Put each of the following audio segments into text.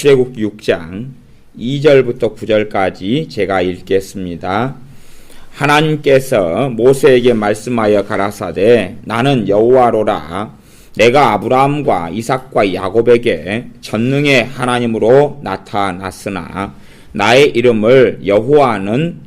출애굽기 6장 2절부터 9절까지 제가 읽겠습니다. 하나님께서 모세에게 말씀하여 가라사대 나는 여호와로라. 내가 아브라함과 이삭과 야곱에게 전능의 하나님으로 나타났으나 나의 이름을 여호와로는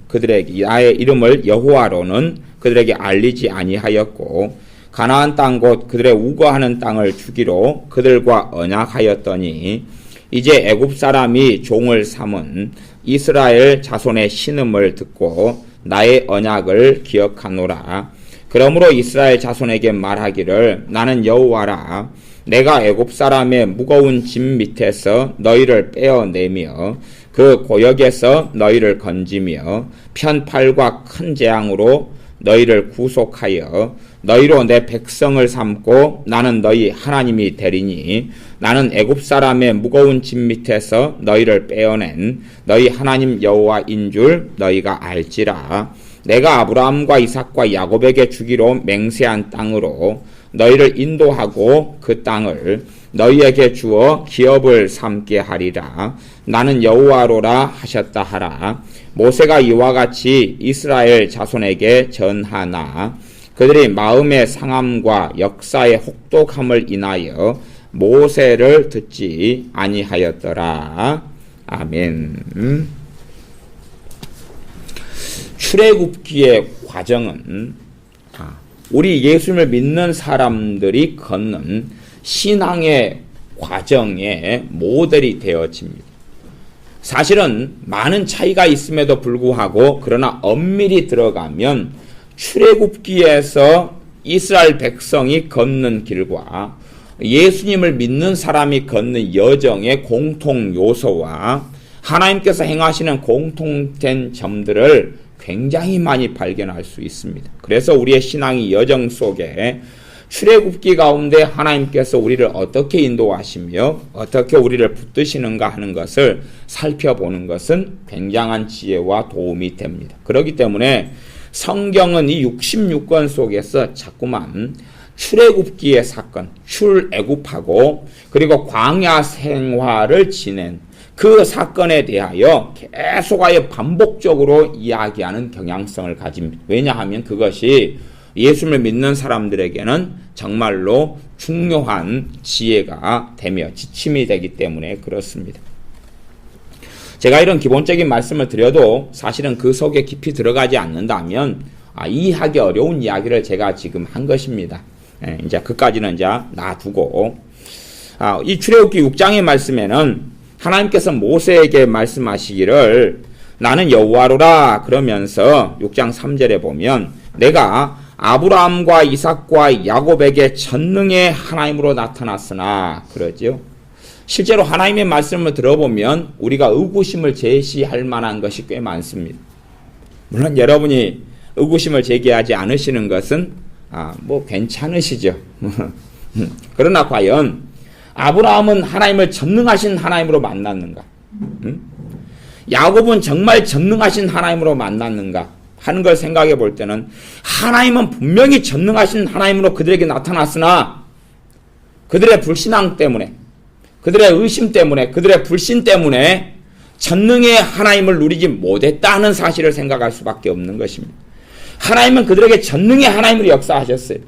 그들에게 알리지 아니하였고 가나안 땅 곧 그들의 우거하는 땅을 주기로 그들과 언약하였더니 이제 애굽 사람이 종을 삼은 이스라엘 자손의 신음을 듣고 나의 언약을 기억하노라. 그러므로 이스라엘 자손에게 말하기를 나는 여호와라. 내가 애굽 사람의 무거운 짐 밑에서 너희를 빼어내며 그 고역에서 너희를 건지며 편팔과 큰 재앙으로 너희를 구속하여 너희로 내 백성을 삼고 나는 너희 하나님이 되리니 나는 애굽 사람의 무거운 짐 밑에서 너희를 빼어낸 너희 하나님 여호와인 줄 너희가 알지라. 내가 아브라함과 이삭과 야곱에게 주기로 맹세한 땅으로 너희를 인도하고 그 땅을 너희에게 주어 기업을 삼게 하리라. 나는 여호와로라 하셨다 하라. 모세가 이와 같이 이스라엘 자손에게 전하나 그들이 마음의 상함과 역사의 혹독함을 인하여 모세를 듣지 아니하였더라. 아멘. 출애굽기의 과정은 우리 예수님을 믿는 사람들이 걷는 신앙의 과정의 모델이 되어집니다. 사실은 많은 차이가 있음에도 불구하고 그러나 엄밀히 들어가면 출애굽기에서 이스라엘 백성이 걷는 길과 예수님을 믿는 사람이 걷는 여정의 공통 요소와 하나님께서 행하시는 공통된 점들을 굉장히 많이 발견할 수 있습니다. 그래서 우리의 신앙의 여정 속에 출애굽기 가운데 하나님께서 우리를 어떻게 인도하시며 어떻게 우리를 붙드시는가 하는 것을 살펴보는 것은 굉장한 지혜와 도움이 됩니다. 그렇기 때문에 성경은 이 66권 속에서 자꾸만 출애굽기의 사건, 출애굽하고 그리고 광야 생활을 지낸 그 사건에 대하여 계속하여 반복적으로 이야기하는 경향성을 가집니다. 왜냐하면 그것이 예수를 믿는 사람들에게는 정말로 중요한 지혜가 되며 지침이 되기 때문에 그렇습니다. 제가 이런 기본적인 말씀을 드려도 사실은 그 속에 깊이 들어가지 않는다면 이해하기 어려운 이야기를 제가 지금 한 것입니다. 이제 그까지는 이제 놔두고 이 출애굽기 6장의 말씀에는 하나님께서 모세에게 말씀하시기를 나는 여호와로라 그러면서 6장 3절에 보면 내가 아브라함과 이삭과 야곱에게 전능의 하나님으로 나타났으나 그러죠. 실제로 하나님의 말씀을 들어보면 우리가 의구심을 제시할 만한 것이 꽤 많습니다. 물론 여러분이 의구심을 제기하지 않으시는 것은 괜찮으시죠. 그러나 과연 아브라함은 하나님을 전능하신 하나님으로 만났는가? 야곱은 정말 전능하신 하나님으로 만났는가? 하는 걸 생각해 볼 때는 하나님은 분명히 전능하신 하나님으로 그들에게 나타났으나 그들의 불신앙 때문에 그들의 의심 때문에 그들의 불신 때문에 전능의 하나님을 누리지 못했다는 사실을 생각할 수밖에 없는 것입니다. 하나님은 그들에게 전능의 하나님으로 역사하셨어요.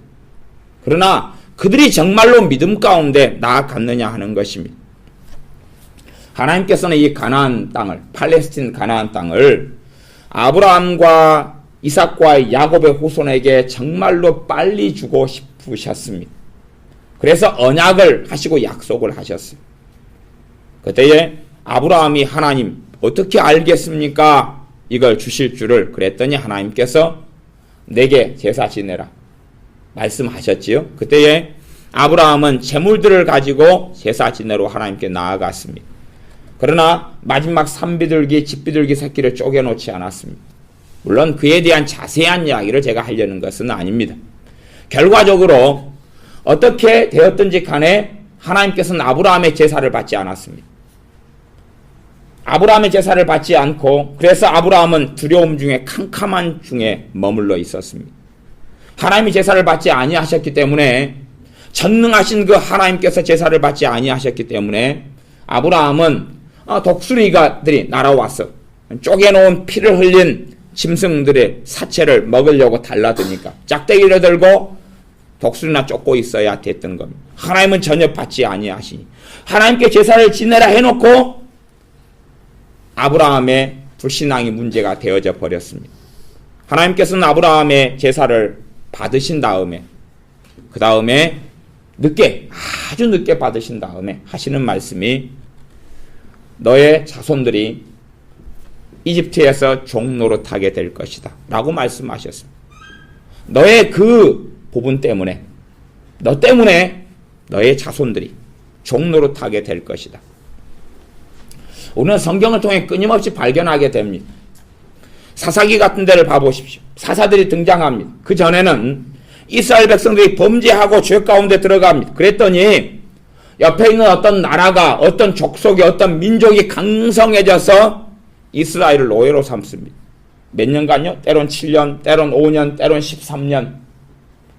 그러나 그들이 정말로 믿음 가운데 나아갔느냐 하는 것입니다. 하나님께서는 이 가나안 땅을, 팔레스틴 가나안 땅을 아브라함과 이삭과 야곱의 후손에게 정말로 빨리 주고 싶으셨습니다. 그래서 언약을 하시고 약속을 하셨어요. 그때에 아브라함이 하나님 어떻게 알겠습니까? 이걸 주실 줄을 그랬더니 하나님께서 내게 제사 지내라 말씀하셨지요. 그때에 아브라함은 재물들을 가지고 제사 지내러 하나님께 나아갔습니다. 그러나 마지막 산비둘기, 집비둘기 새끼를 쪼개놓지 않았습니다. 물론 그에 대한 자세한 이야기를 제가 하려는 것은 아닙니다. 결과적으로 어떻게 되었든지 간에 하나님께서는 아브라함의 제사를 받지 않았습니다. 아브라함의 제사를 받지 않고 그래서 아브라함은 두려움 중에 캄캄한 중에 머물러 있었습니다. 하나님이 제사를 받지 아니하셨기 때문에 전능하신 그 하나님께서 제사를 받지 아니하셨기 때문에 아브라함은 독수리가들이 날아와서 쪼개놓은 피를 흘린 짐승들의 사체를 먹으려고 달라드니까 짝대기를 들고 독수리나 쫓고 있어야 됐던 겁니다. 하나님은 전혀 받지 아니하시니 하나님께 제사를 지내라 해놓고 아브라함의 불신앙이 문제가 되어져 버렸습니다. 하나님께서는 아브라함의 제사를 받으신 다음에 그 다음에 아주 늦게 받으신 다음에 하시는 말씀이 너의 자손들이 이집트에서 종노릇하게 될 것이다 라고 말씀하셨습니다. 너의 그 부분 때문에 너 때문에 너의 자손들이 종노릇하게 될 것이다. 우리는 성경을 통해 끊임없이 발견하게 됩니다. 사사기 같은 데를 봐보십시오. 사사들이 등장합니다. 그 전에는 이스라엘 백성들이 범죄하고 죄 가운데 들어갑니다. 그랬더니 옆에 있는 어떤 나라가 어떤 족속이 어떤 민족이 강성해져서 이스라엘을 노예로 삼습니다. 몇 년간요? 때론 7년, 때론 5년, 때론 13년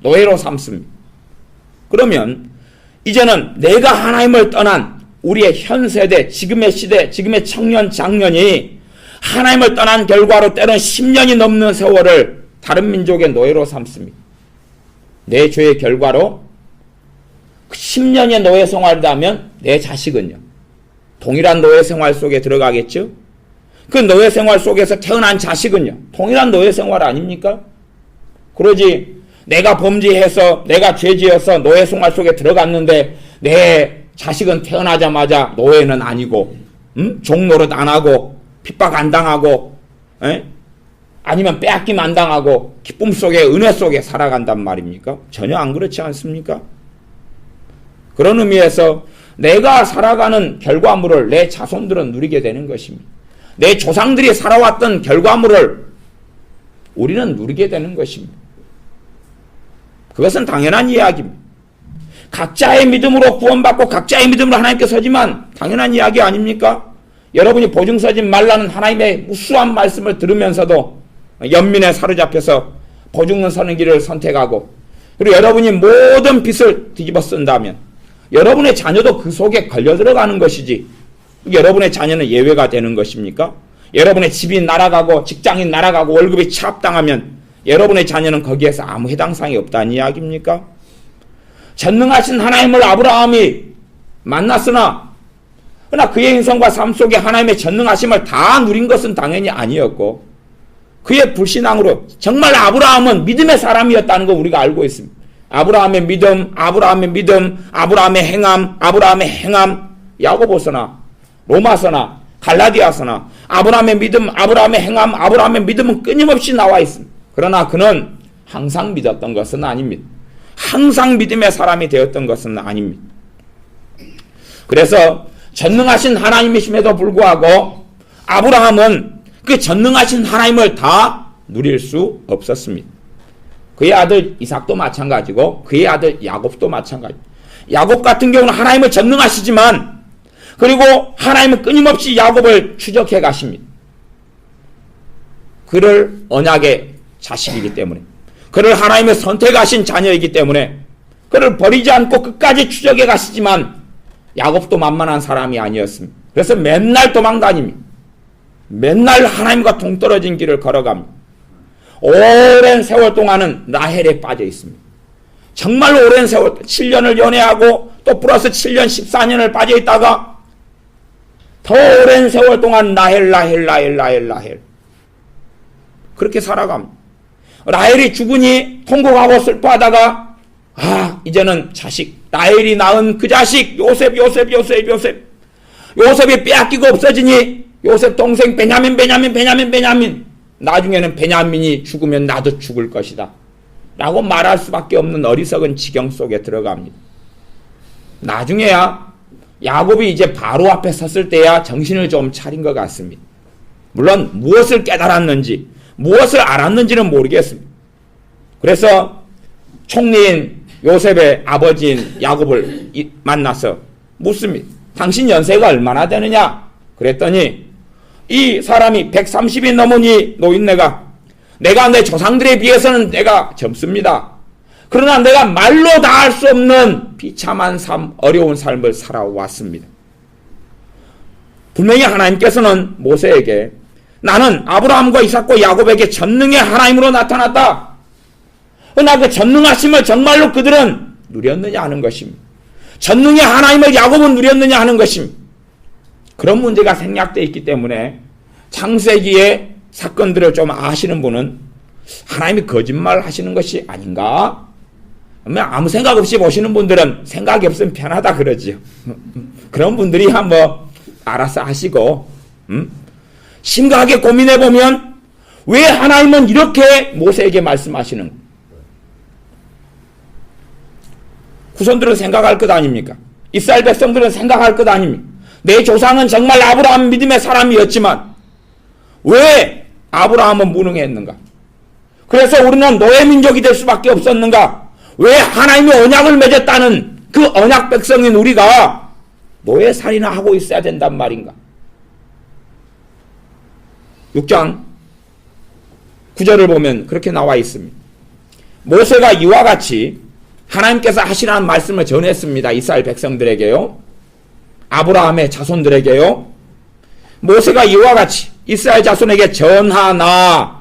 노예로 삼습니다. 그러면 이제는 내가 하나님을 떠난 우리의 현 세대, 지금의 시대, 지금의 청년, 장년이 하나님을 떠난 결과로 때론 10년이 넘는 세월을 다른 민족의 노예로 삼습니다. 내 죄의 결과로 10년의 노예 생활을 하면 내 자식은요. 동일한 노예 생활 속에 들어가겠죠? 그 노예 생활 속에서 태어난 자식은요. 동일한 노예 생활 아닙니까? 그러지 내가 범죄해서 내가 죄지어서 노예 생활 속에 들어갔는데 내 자식은 태어나자마자 노예는 아니고 종노릇 안 하고 핍박 안 당하고 아니면 빼앗김 안 당하고 기쁨 속에 은혜 속에 살아간단 말입니까? 전혀 안 그렇지 않습니까? 그런 의미에서 내가 살아가는 결과물을 내 자손들은 누리게 되는 것입니다. 내 조상들이 살아왔던 결과물을 우리는 누리게 되는 것입니다. 그것은 당연한 이야기입니다. 각자의 믿음으로 구원받고 각자의 믿음으로 하나님께 서지만 당연한 이야기 아닙니까? 여러분이 보증 서지 말라는 하나님의 무수한 말씀을 들으면서도 연민에 사로잡혀서 보증은 서는 길을 선택하고 그리고 여러분이 모든 빚을 뒤집어 쓴다면 여러분의 자녀도 그 속에 걸려 들어가는 것이지 여러분의 자녀는 예외가 되는 것입니까? 여러분의 집이 날아가고 직장이 날아가고 월급이 차압당하면 여러분의 자녀는 거기에서 아무 해당사항이 없다는 이야기입니까? 전능하신 하나님을 아브라함이 만났으나 그러나 그의 인생과 삶 속에 하나님의 전능하심을 다 누린 것은 당연히 아니었고 그의 불신앙으로 정말 아브라함은 믿음의 사람이었다는 거 우리가 알고 있습니다. 아브라함의 믿음, 아브라함의 행함, 야고보서나 로마서나 갈라디아서나 아브라함의 믿음, 아브라함의 행함, 아브라함의 믿음은 끊임없이 나와 있습니다. 그러나 그는 항상 믿었던 것은 아닙니다. 항상 믿음의 사람이 되었던 것은 아닙니다. 그래서 전능하신 하나님이심에도 불구하고 아브라함은 그 전능하신 하나님을 다 누릴 수 없었습니다. 그의 아들 이삭도 마찬가지고 그의 아들 야곱도 마찬가지입니다. 야곱 같은 경우는 하나님을 전능하시지만 그리고 하나님은 끊임없이 야곱을 추적해 가십니다. 그를 언약의 자식이기 때문에 그를 하나님의 선택하신 자녀이기 때문에 그를 버리지 않고 끝까지 추적해 가시지만 야곱도 만만한 사람이 아니었습니다. 그래서 맨날 도망다닙니다. 맨날 하나님과 동떨어진 길을 걸어갑니다. 오랜 세월 동안은 라헬에 빠져 있습니다. 정말 오랜 세월, 7년을 연애하고 또 플러스 7년, 14년을 빠져 있다가 더 오랜 세월 동안 라헬 그렇게 살아갑니다. 라헬이 죽으니 통곡하고 슬퍼하다가 이제는 자식, 라헬이 낳은 그 자식 요셉이 빼앗기고 없어지니 요셉 동생 베냐민 나중에는 베냐민이 죽으면 나도 죽을 것이다 라고 말할 수밖에 없는 어리석은 지경 속에 들어갑니다. 나중에야 야곱이 이제 바로 앞에 섰을 때야 정신을 좀 차린 것 같습니다. 물론 무엇을 깨달았는지 무엇을 알았는지는 모르겠습니다. 그래서 총리인 요셉의 아버지인 야곱을 만나서 묻습니다. 당신 연세가 얼마나 되느냐? 그랬더니 이 사람이 130이 넘으니 노인네가 내가 내 조상들에 비해서는 내가 젊습니다. 그러나 내가 말로 다 할 수 없는 비참한 삶, 어려운 삶을 살아왔습니다. 분명히 하나님께서는 모세에게 나는 아브라함과 이삭과 야곱에게 전능의 하나님으로 나타났다. 그러나 그 전능하심을 정말로 그들은 누렸느냐 하는 것입니다. 전능의 하나님을 야곱은 누렸느냐 하는 것입니다. 그런 문제가 생략되어 있기 때문에 창세기의 사건들을 좀 아시는 분은 하나님이 거짓말 하시는 것이 아닌가? 아무 생각 없이 보시는 분들은 생각이 없으면 편하다 그러지요. 그런 분들이 한번 알아서 하시고, 심각하게 고민해 보면 왜 하나님은 이렇게 모세에게 말씀하시는? 후손들은 생각할 것 아닙니까? 이스라엘 백성들은 생각할 것 아닙니까? 내 조상은 정말 아브라함 믿음의 사람이었지만 왜 아브라함은 무능했는가? 그래서 우리는 노예 민족이 될 수밖에 없었는가? 왜 하나님이 언약을 맺었다는 그 언약 백성인 우리가 노예 살인을 하고 있어야 된단 말인가? 6장 9절을 보면 그렇게 나와 있습니다. 모세가 이와 같이 하나님께서 하시라는 말씀을 전했습니다. 이스라엘 백성들에게요. 아브라함의 자손들에게요. 모세가 이와 같이 이스라엘 자손에게 전하나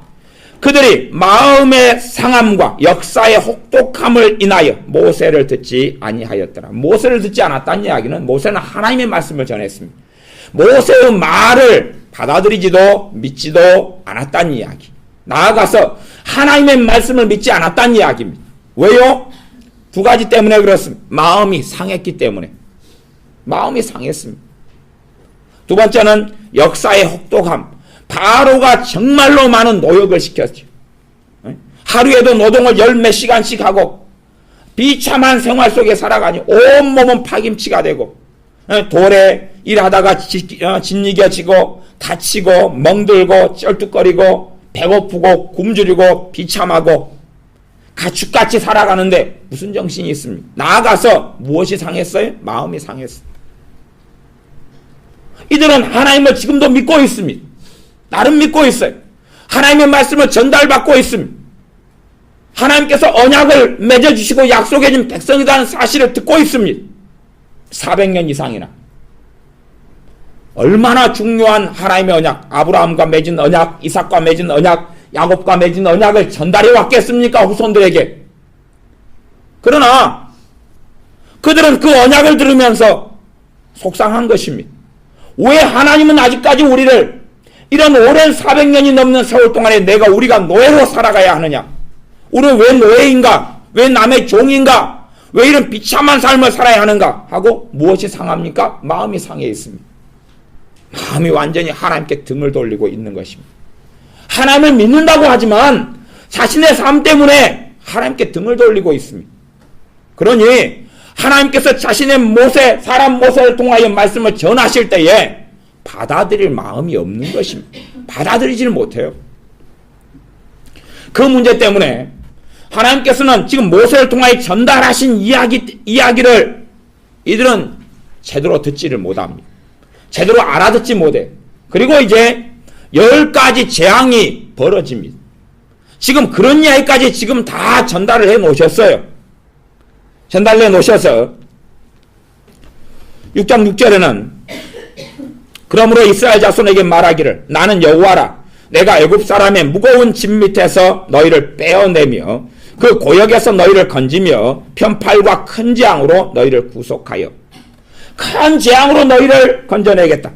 그들이 마음의 상함과 역사의 혹독함을 인하여 모세를 듣지 아니하였더라. 모세를 듣지 않았다는 이야기는 모세는 하나님의 말씀을 전했습니다. 모세의 말을 받아들이지도 믿지도 않았다는 이야기. 나아가서 하나님의 말씀을 믿지 않았다는 이야기입니다. 왜요? 두 가지 때문에 그렇습니다. 마음이 상했기 때문에. 마음이 상했습니다. 두 번째는 역사의 혹독함. 바로가 정말로 많은 노역을 시켰죠. 하루에도 노동을 열 몇 시간씩 하고 비참한 생활 속에 살아가니 온몸은 파김치가 되고 돌에 일하다가 짓이겨지고 다치고 멍들고 쩔뚝거리고 배고프고 굶주리고 비참하고 가축같이 살아가는데 무슨 정신이 있습니까? 나아가서 무엇이 상했어요? 마음이 상했어요. 이들은 하나님을 지금도 믿고 있습니다. 나름 믿고 있어요. 하나님의 말씀을 전달받고 있습니다. 하나님께서 언약을 맺어주시고 약속해준 백성이라는 사실을 듣고 있습니다. 400년 이상이나. 얼마나 중요한 하나님의 언약, 아브라함과 맺은 언약, 이삭과 맺은 언약, 야곱과 맺은 언약을 전달해 왔겠습니까? 후손들에게. 그러나 그들은 그 언약을 들으면서 속상한 것입니다. 왜 하나님은 아직까지 우리를 이런 오랜 400년이 넘는 세월 동안에 우리가 노예로 살아가야 하느냐? 우리는 왜 노예인가? 왜 남의 종인가? 왜 이런 비참한 삶을 살아야 하는가? 하고 무엇이 상합니까? 마음이 상해 있습니다. 마음이 완전히 하나님께 등을 돌리고 있는 것입니다. 하나님을 믿는다고 하지만 자신의 삶 때문에 하나님께 등을 돌리고 있습니다. 그러니 하나님께서 자신의 사람 모세를 통하여 말씀을 전하실 때에 받아들일 마음이 없는 것입니다. 받아들이지를 못해요. 그 문제 때문에 하나님께서는 지금 모세를 통하여 전달하신 이야기를 이들은 제대로 듣지를 못합니다. 제대로 알아듣지 못해. 그리고 이제 10가지 재앙이 벌어집니다. 지금 그런 이야기까지 지금 다 전달을 해 놓으셨어요. 전달해 놓으셔서 6장 6절에는 그러므로 이스라엘 자손에게 말하기를 나는 여호와라 내가 애굽 사람의 무거운 짐 밑에서 너희를 빼어내며 그 고역에서 너희를 건지며 편팔과 큰 재앙으로 너희를 구속하여 큰 재앙으로 너희를 건져내겠다.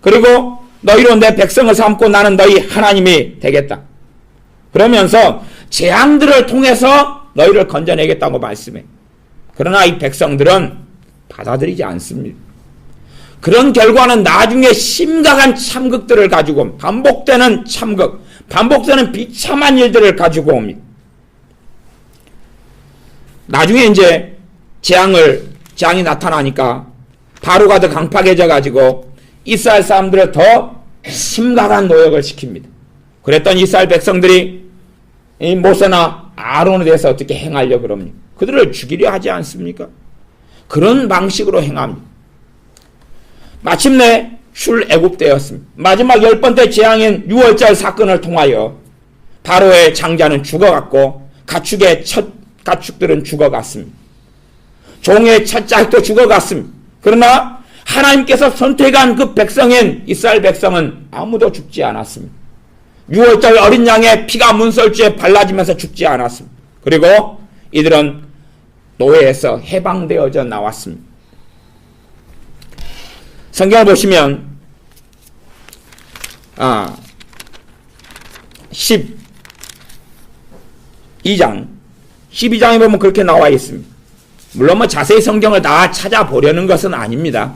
그리고 너희로 내 백성을 삼고 나는 너희 하나님이 되겠다. 그러면서 재앙들을 통해서 너희를 건져내겠다고 말씀해. 그러나 이 백성들은 받아들이지 않습니다. 그런 결과는 나중에 심각한 참극들을 가지고 반복되는 참극, 반복되는 비참한 일들을 가지고 옵니다. 나중에 이제 재앙이 나타나니까 바로가 더 강팍해져 가지고 이스라엘 사람들을 더 심각한 노역을 시킵니다. 그랬던 이스라엘 백성들이 이 모세나 아론에 대해서 어떻게 행하려고 그럽니까? 그들을 죽이려 하지 않습니까? 그런 방식으로 행합니다. 마침내 출애굽되었습니다. 마지막 10번째 재앙인 6월절 사건을 통하여 바로의 장자는 죽어갔고 가축의 첫 가축들은 죽어갔습니다. 종의 첫 짝도 죽어갔습니다. 그러나 하나님께서 선택한 그 백성인 이스라엘 백성은 아무도 죽지 않았습니다. 6월절 어린 양의 피가 문설주에 발라지면서 죽지 않았습니다. 그리고 이들은 노예에서 해방되어져 나왔습니다. 성경을 보시면 12장에 보면 그렇게 나와 있습니다. 물론 뭐 자세히 성경을 다 찾아보려는 것은 아닙니다.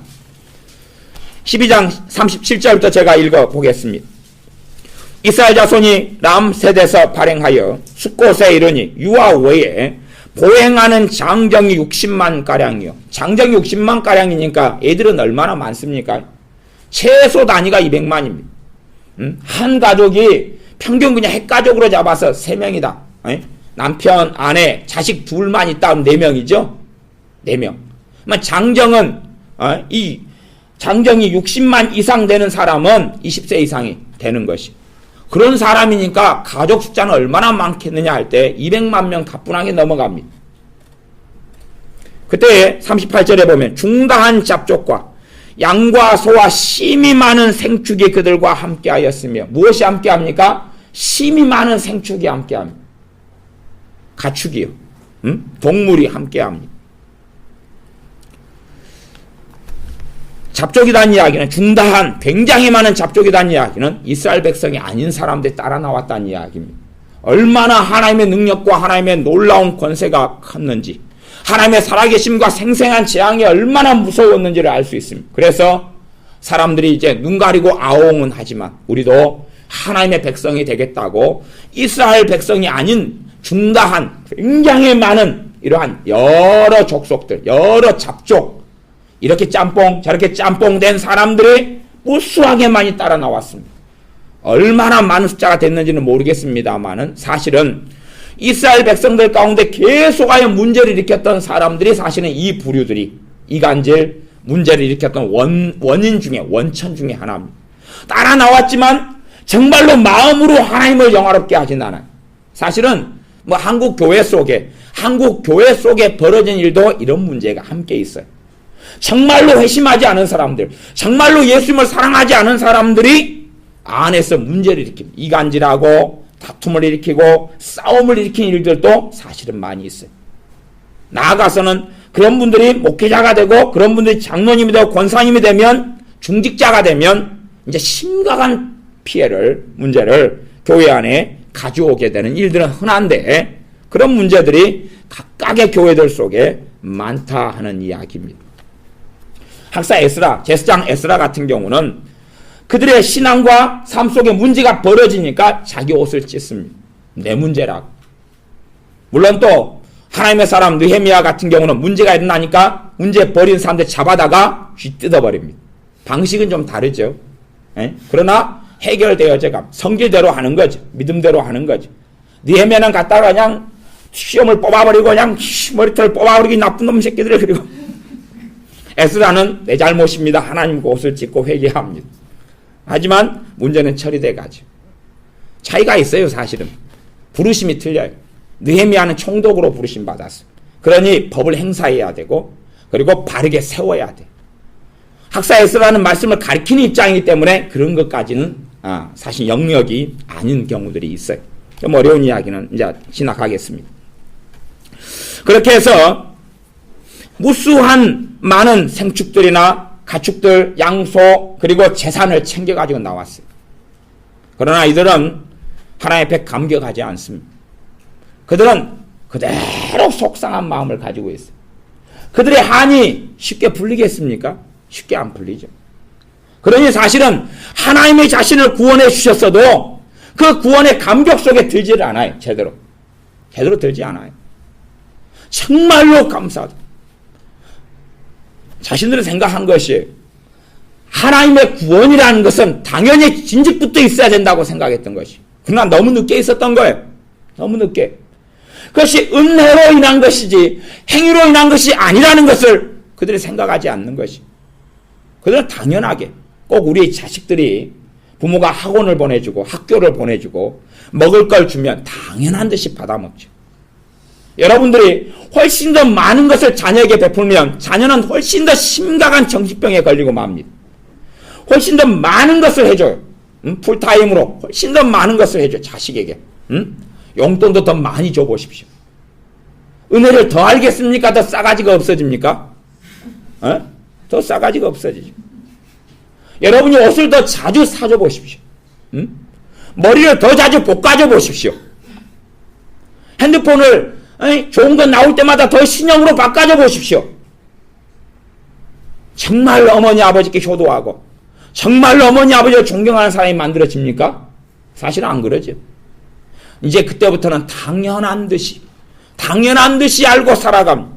12장 37절부터 제가 읽어보겠습니다. 이스라엘 자손이 람셋에서 발행하여 숫곳에 이르니 유아 외에 보행하는 장정이 60만 가량이요. 장정이 60만 가량이니까 애들은 얼마나 많습니까? 최소 단위가 200만입니다. 한 가족이 평균 그냥 핵가족으로 잡아서 3명이다. 남편, 아내, 자식 둘만 있다 하면 4명이죠? 4명. 장정은 이 장정이 60만 이상 되는 사람은 20세 이상이 되는 것이. 그런 사람이니까 가족 숫자는 얼마나 많겠느냐 할 때 200만 명 가뿐하게 넘어갑니다. 그때 38절에 보면 중다한 잡족과 양과 소와 심이 많은 생축이 그들과 함께하였으며 무엇이 함께합니까? 심이 많은 생축이 함께합니다. 가축이요. 동물이 함께합니다. 잡족이라는 이야기는 중다한 굉장히 많은 잡족이라는 이야기는 이스라엘 백성이 아닌 사람들이 따라 나왔다는 이야기입니다. 얼마나 하나님의 능력과 하나님의 놀라운 권세가 컸는지 하나님의 살아계심과 생생한 재앙이 얼마나 무서웠는지를 알 수 있습니다. 그래서 사람들이 이제 눈 가리고 아웅은 하지만 우리도 하나님의 백성이 되겠다고 이스라엘 백성이 아닌 중다한 굉장히 많은 이러한 여러 족속들, 여러 잡족 이렇게 짬뽕 저렇게 짬뽕된 사람들이 무수하게 많이 따라 나왔습니다. 얼마나 많은 숫자가 됐는지는 모르겠습니다만은 사실은 이스라엘 백성들 가운데 계속하여 문제를 일으켰던 사람들이 사실은 이 부류들이 이간질 문제를 일으켰던 원인 중에 원천 중에 하나입니다. 따라 나왔지만 정말로 마음으로 하나님을 영화롭게 하진 않아요. 사실은 뭐 한국 교회 속에 벌어진 일도 이런 문제가 함께 있어요. 정말로 회심하지 않은 사람들, 정말로 예수님을 사랑하지 않은 사람들이 안에서 문제를 일으킵니다. 이간질하고 다툼을 일으키고 싸움을 일으킨 일들도 사실은 많이 있어요. 나아가서는 그런 분들이 목회자가 되고 그런 분들이 장로님이 되고 권사님이 되면 중직자가 되면 이제 심각한 문제를 교회 안에 가져오게 되는 일들은 흔한데 그런 문제들이 각각의 교회들 속에 많다 하는 이야기입니다. 학사 에스라, 제사장 에스라 같은 경우는 그들의 신앙과 삶 속에 문제가 벌어지니까 자기 옷을 찢습니다. 내 문제라고. 물론 또 하나님의 사람 느헤미야 같은 경우는 문제가 일어나니까 문제 벌인 사람들 잡아다가 쥐 뜯어버립니다. 방식은 좀 다르죠. 그러나 해결되어져가 성질대로 하는 거죠. 믿음대로 하는 거죠. 느헤미야는 갔다가 그냥 시험을 뽑아버리고 그냥 머리털을 뽑아버리기 나쁜 놈 새끼들. 그리고 에스라는 내 잘못입니다. 하나님과 옷을 찢고 회개합니다. 하지만 문제는 처리돼 가죠. 차이가 있어요. 사실은 부르심이 틀려요. 느헤미야는 총독으로 부르심 받았어요. 그러니 법을 행사해야 되고 그리고 바르게 세워야 돼. 학사 에스라는 말씀을 가르치는 입장이기 때문에 그런 것까지는 사실 영역이 아닌 경우들이 있어요. 좀 어려운 이야기는 이제 지나가겠습니다. 그렇게 해서 무수한 많은 생축들이나 가축들, 양소 그리고 재산을 챙겨가지고 나왔어요. 그러나 이들은 하나님 앞에 감격하지 않습니다. 그들은 그대로 속상한 마음을 가지고 있어요. 그들의 한이 쉽게 풀리겠습니까? 쉽게 안 풀리죠. 그러니 사실은 하나님의 자신을 구원해 주셨어도 그 구원의 감격 속에 들지를 않아요. 제대로 들지 않아요. 정말로 감사하다. 자신들은 생각한 것이 하나님의 구원이라는 것은 당연히 진즉부터 있어야 된다고 생각했던 것이. 그러나 너무 늦게 있었던 거예요. 너무 늦게. 그것이 은혜로 인한 것이지 행위로 인한 것이 아니라는 것을 그들이 생각하지 않는 것이. 그들은 당연하게 꼭 우리 자식들이 부모가 학원을 보내주고 학교를 보내주고 먹을 걸 주면 당연한 듯이 받아먹죠. 여러분들이 훨씬 더 많은 것을 자녀에게 베풀면 자녀는 훨씬 더 심각한 정신병에 걸리고 맙니다. 훨씬 더 많은 것을 해줘요. 풀타임으로 훨씬 더 많은 것을 해줘요. 자식에게. 용돈도 더 많이 줘보십시오. 은혜를 더 알겠습니까? 더 싸가지가 없어집니까? 더 싸가지가 없어지죠. 여러분이 옷을 더 자주 사줘 보십시오. 머리를 더 자주 볶아줘 보십시오. 핸드폰을 좋은 거 나올 때마다 더 신형으로 바꿔줘 보십시오. 정말 어머니 아버지께 효도하고 정말로 어머니 아버지를 존경하는 사람이 만들어집니까? 사실은 안 그러죠. 이제 그때부터는 당연한 듯이 알고 살아갑니다.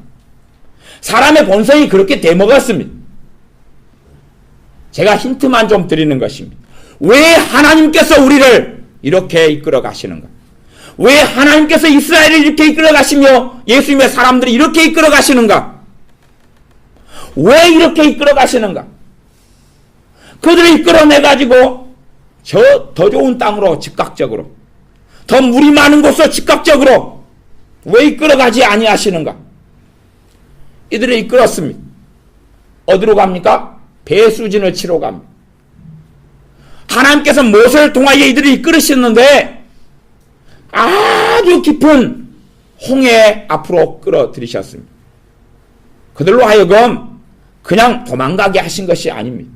사람의 본성이 그렇게 되먹었습니다. 제가 힌트만 좀 드리는 것입니다. 왜 하나님께서 우리를 이렇게 이끌어 가시는가? 왜 하나님께서 이스라엘을 이렇게 이끌어 가시며 예수님의 사람들이 이렇게 이끌어 가시는가? 왜 이렇게 이끌어 가시는가? 그들을 이끌어내가지고 저 더 좋은 땅으로 즉각적으로, 더 물이 많은 곳으로 즉각적으로 왜 이끌어가지 아니하시는가? 이들을 이끌었습니다. 어디로 갑니까? 배수진을 치러 갑니다. 하나님께서 모세를 통하여 이들을 이끌으셨는데 아주 깊은 홍해 앞으로 끌어들이셨습니다. 그들로 하여금 그냥 도망가게 하신 것이 아닙니다.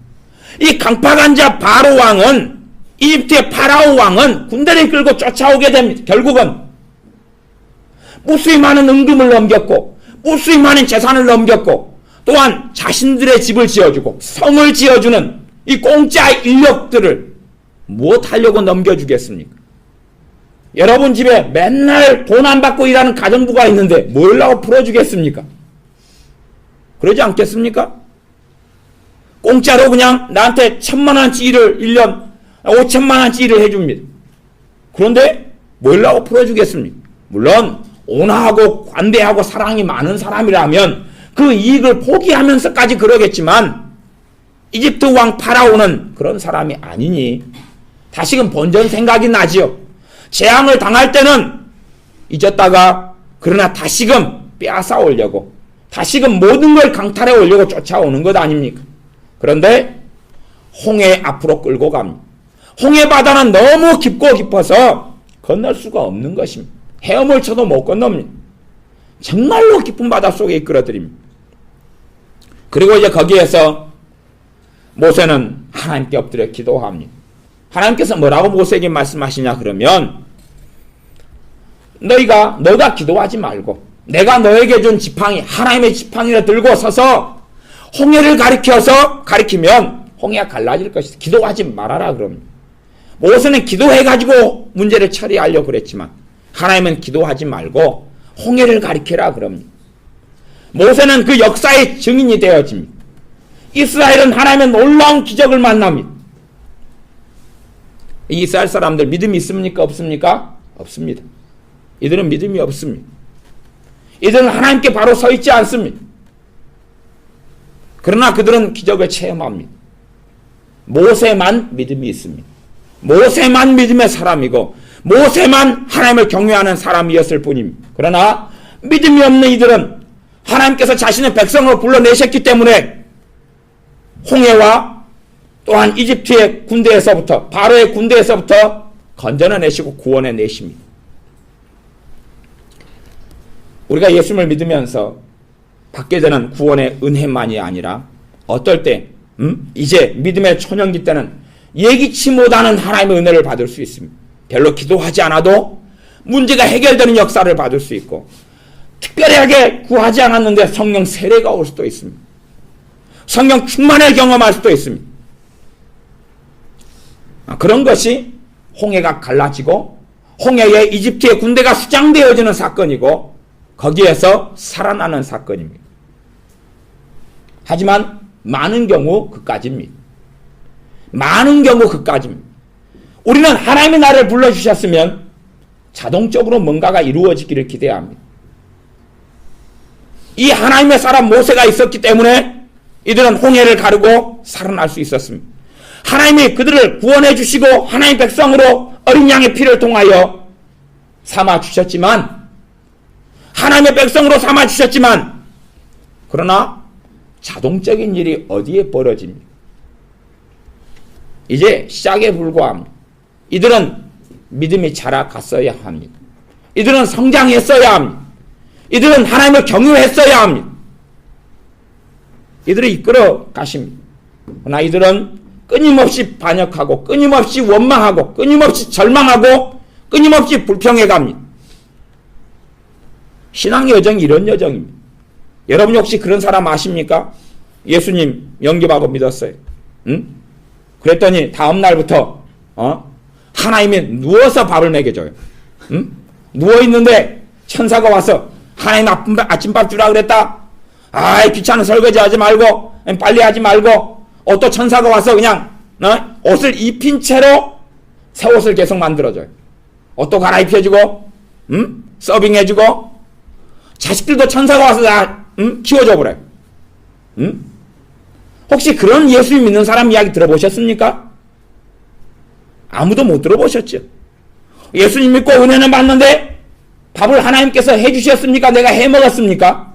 이 강팍한 바로 왕은, 이집트의 파라오 왕은 군대를 끌고 쫓아오게 됩니다. 결국은 무수히 많은 은금을 넘겼고 무수히 많은 재산을 넘겼고 또한 자신들의 집을 지어주고 성을 지어주는 이 공짜 인력들을 무엇하려고 넘겨주겠습니까? 여러분 집에 맨날 돈 안 받고 일하는 가정부가 있는데 뭘라고 풀어주겠습니까? 그러지 않겠습니까? 공짜로 그냥 나한테 1,000만원치 일을 1년 5천만원치 일을 해줍니다. 그런데 뭘라고 풀어주겠습니까? 물론 온화하고 관대하고 사랑이 많은 사람이라면 그 이익을 포기하면서까지 그러겠지만 이집트 왕 파라오는 그런 사람이 아니니 다시금 본전 생각이 나지요. 재앙을 당할 때는 잊었다가 그러나 다시금 빼앗아 오려고, 다시금 모든 걸 강탈해 오려고 쫓아오는 것 아닙니까? 그런데 홍해 앞으로 끌고 갑니다. 홍해 바다는 너무 깊고 깊어서 건널 수가 없는 것입니다. 헤엄을 쳐도 못 건넙니다. 정말로 깊은 바다 속에 이끌어드립니다. 그리고 이제 거기에서 모세는 하나님께 엎드려 기도합니다. 하나님께서 뭐라고 모세에게 말씀하시냐 그러면 너가 기도하지 말고 내가 너에게 준 지팡이, 하나님의 지팡이를 들고 서서 홍해를 가리키면 홍해가 갈라질 것이다. 기도하지 말아라 그럽니다. 모세는 기도해가지고 문제를 처리하려고 그랬지만 하나님은 기도하지 말고 홍해를 가리켜라 그럽니다. 모세는 그 역사의 증인이 되어집니다. 이스라엘은 하나님의 놀라운 기적을 만납니다. 이스라엘 사람들 믿음이 있습니까? 없습니까? 없습니다. 이들은 믿음이 없습니다. 이들은 하나님께 바로 서 있지 않습니다. 그러나 그들은 기적을 체험합니다. 모세만 믿음이 있습니다. 모세만 믿음의 사람이고 모세만 하나님을 경외하는 사람이었을 뿐입니다. 그러나 믿음이 없는 이들은 하나님께서 자신의 백성으로 불러내셨기 때문에 홍해와 또한 이집트의 군대에서부터, 바로의 군대에서부터 건져내시고 구원해내십니다. 우리가 예수님을 믿으면서 받게 되는 구원의 은혜만이 아니라 어떨 때 이제 믿음의 초년기 때는 예기치 못하는 하나님의 은혜를 받을 수 있습니다. 별로 기도하지 않아도 문제가 해결되는 역사를 받을 수 있고 특별하게 구하지 않았는데 성령 세례가 올 수도 있습니다. 성령 충만을 경험할 수도 있습니다. 그런 것이 홍해가 갈라지고 홍해에 이집트의 군대가 수장되어지는 사건이고 거기에서 살아나는 사건입니다. 하지만 많은 경우 그까지입니다. 많은 경우 그까지입니다. 우리는 하나님의 나를 불러주셨으면 자동적으로 뭔가가 이루어지기를 기대합니다. 이 하나님의 사람 모세가 있었기 때문에 이들은 홍해를 가르고 살아날 수 있었습니다. 하나님이 그들을 구원해 주시고 하나님의 백성으로 어린 양의 피를 통하여 삼아 주셨지만 하나님의 백성으로 삼아주셨지만 그러나 자동적인 일이 어디에 벌어집니까? 이제 시작에 불과합니다. 이들은 믿음이 자라갔어야 합니다. 이들은 성장했어야 합니다. 이들은 하나님을 경유했어야 합니다. 이들을 이끌어 가십니다. 그러나 이들은 끊임없이 반역하고 끊임없이 원망하고 끊임없이 절망하고 끊임없이 불평해 갑니다. 신앙의 여정이 이런 여정입니다. 여러분 혹시 그런 사람 아십니까? 예수님 영접하고 믿었어요. 응? 그랬더니 다음 날부터 하나님이 누워서 밥을 먹여줘요. 응? 누워있는데 천사가 와서 하나님 아침밥 주라 그랬다. 아이 귀찮은 설거지 하지 말고 빨리 하지 말고 또 천사가 와서 그냥 옷을 입힌 채로 새 옷을 계속 만들어줘요. 옷도 갈아입혀주고 서빙해주고 자식들도 천사가 와서 키워줘 버려요. 혹시 그런 예수 믿는 사람 이야기 들어보셨습니까? 아무도 못 들어보셨죠. 예수님 믿고 은혜는 받는데 밥을 하나님께서 해주셨습니까? 내가 해먹었습니까?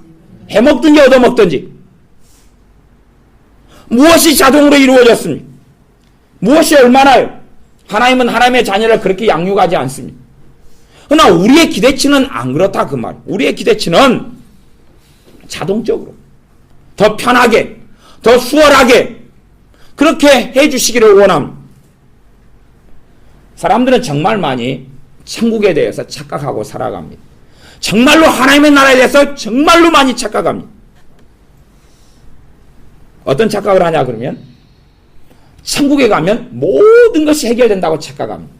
해먹든지 얻어먹든지. 무엇이 자동으로 이루어졌습니까? 무엇이 얼마나요? 하나님은 하나님의 자녀를 그렇게 양육하지 않습니다. 그러나 우리의 기대치는 안 그렇다 그 말. 우리의 기대치는 자동적으로 더 편하게 더 수월하게 그렇게 해주시기를 원합니다. 사람들은 정말 많이 천국에 대해서 착각하고 살아갑니다. 정말로 하나님의 나라에 대해서 정말로 많이 착각합니다. 어떤 착각을 하냐 그러면 천국에 가면 모든 것이 해결된다고 착각합니다.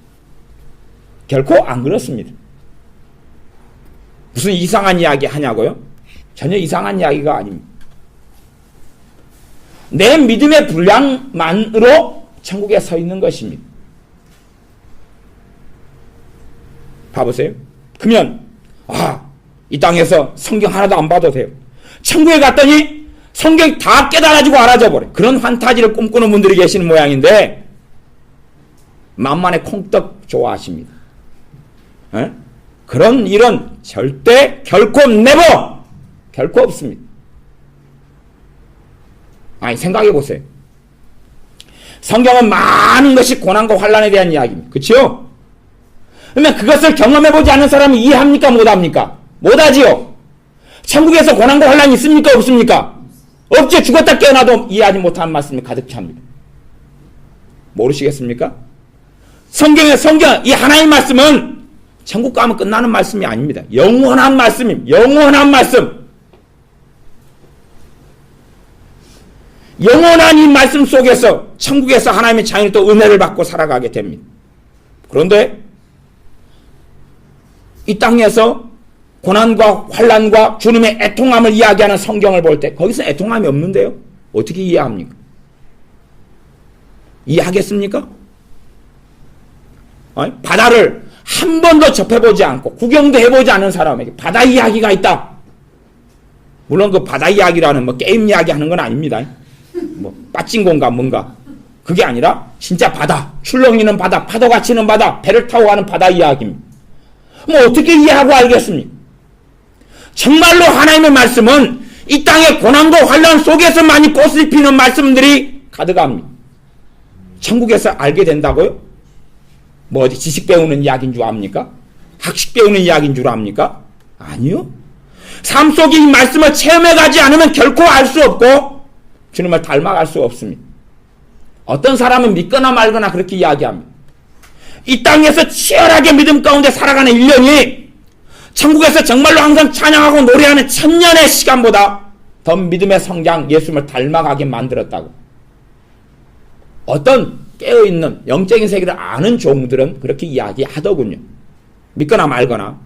결코 안 그렇습니다. 무슨 이상한 이야기 하냐고요? 전혀 이상한 이야기가 아닙니다. 내 믿음의 분량만으로 천국에 서 있는 것입니다. 봐보세요. 그러면 이 땅에서 성경 하나도 안 봐도 돼요. 천국에 갔더니 성경 다 깨달아지고 알아져 버려. 그런 판타지를 꿈꾸는 분들이 계시는 모양인데 만만의 콩떡 좋아하십니다. 에? 그런 일은 절대 결코 결코 없습니다. 생각해 보세요. 성경은 많은 것이 고난과 환난에 대한 이야기입니다. 그렇죠? 그러면 그것을 경험해 보지 않은 사람은 이해합니까? 못합니까? 못하지요. 천국에서 고난과 환난이 있습니까? 없습니까? 없죠. 죽었다 깨어나도 이해하지 못하는 말씀이 가득 찹니다. 모르시겠습니까? 성경 이 하나님 말씀은 천국 가면 끝나는 말씀이 아닙니다. 영원한 말씀입니다. 영원한 말씀. 영원한 이 말씀 속에서 천국에서 하나님의 자녀이 또 은혜를 받고 살아가게 됩니다. 그런데 이 땅에서 고난과 환난과 주님의 애통함을 이야기하는 성경을 볼 때 거기서 애통함이 없는데요. 어떻게 이해합니까? 이해하겠습니까? 바다를 한 번도 접해보지 않고 구경도 해보지 않은 사람에게 바다 이야기가 있다. 물론 그 바다 이야기라는 게임 이야기 하는 건 아닙니다. 빠찡공가 뭔가 그게 아니라 진짜 바다, 출렁이는 바다, 파도가 치는 바다, 배를 타고 가는 바다 이야기입니다. 어떻게 이해하고 알겠습니까? 정말로 하나님의 말씀은 이 땅의 고난과 환난 속에서만이 꽃을 피는 말씀들이 가득합니다. 천국에서 알게 된다고요? 어디 지식 배우는 이야기인 줄 압니까? 학식 배우는 이야기인 줄 압니까? 아니요. 삶 속에 이 말씀을 체험해가지 않으면 결코 알 수 없고 주님을 닮아갈 수 없습니다. 어떤 사람은 믿거나 말거나 그렇게 이야기합니다. 이 땅에서 치열하게 믿음 가운데 살아가는 1년이 천국에서 정말로 항상 찬양하고 노래하는 1000년의 시간보다 더 믿음의 성장, 예수님을 닮아가게 만들었다고. 어떤 깨어있는 영적인 세계를 아는 종들은 그렇게 이야기하더군요. 믿거나 말거나.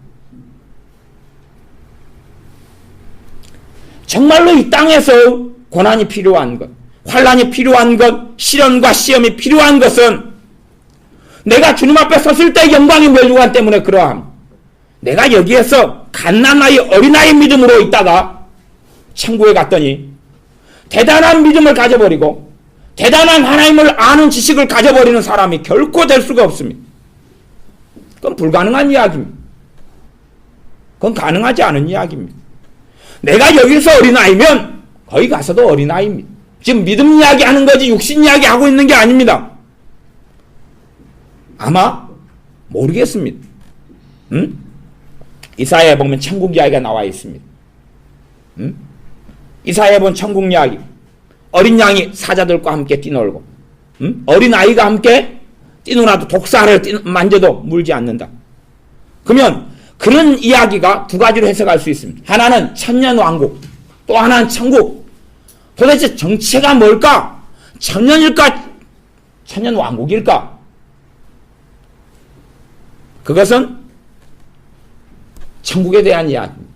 정말로 이 땅에서 고난이 필요한 것, 환난이 필요한 것, 시련과 시험이 필요한 것은 내가 주님 앞에 섰을 때 영광의 멸류관 때문에 그러함. 내가 여기에서 갓난아이 어린아이 믿음으로 있다가 천국에 갔더니 대단한 믿음을 가져버리고 대단한 하나님을 아는 지식을 가져버리는 사람이 결코 될 수가 없습니다. 그건 불가능한 이야기입니다. 그건 가능하지 않은 이야기입니다. 내가 여기서 어린아이면 거기 가서도 어린아이입니다. 지금 믿음 이야기 하는 거지 육신 이야기 하고 있는 게 아닙니다. 아마 모르겠습니다. 응? 이사야에 보면 천국 이야기가 나와 있습니다. 응? 이사야에 보면 천국 이야기. 어린 양이 사자들과 함께 뛰놀고, 응? 어린 아이가 함께 뛰놀아도 독사를 만져도 물지 않는다. 그러면 그런 이야기가 두 가지로 해석할 수 있습니다. 하나는 천년왕국, 또 하나는 천국. 도대체 정체가 뭘까? 천년일까? 천년왕국일까? 그것은 천국에 대한 이야기입니다.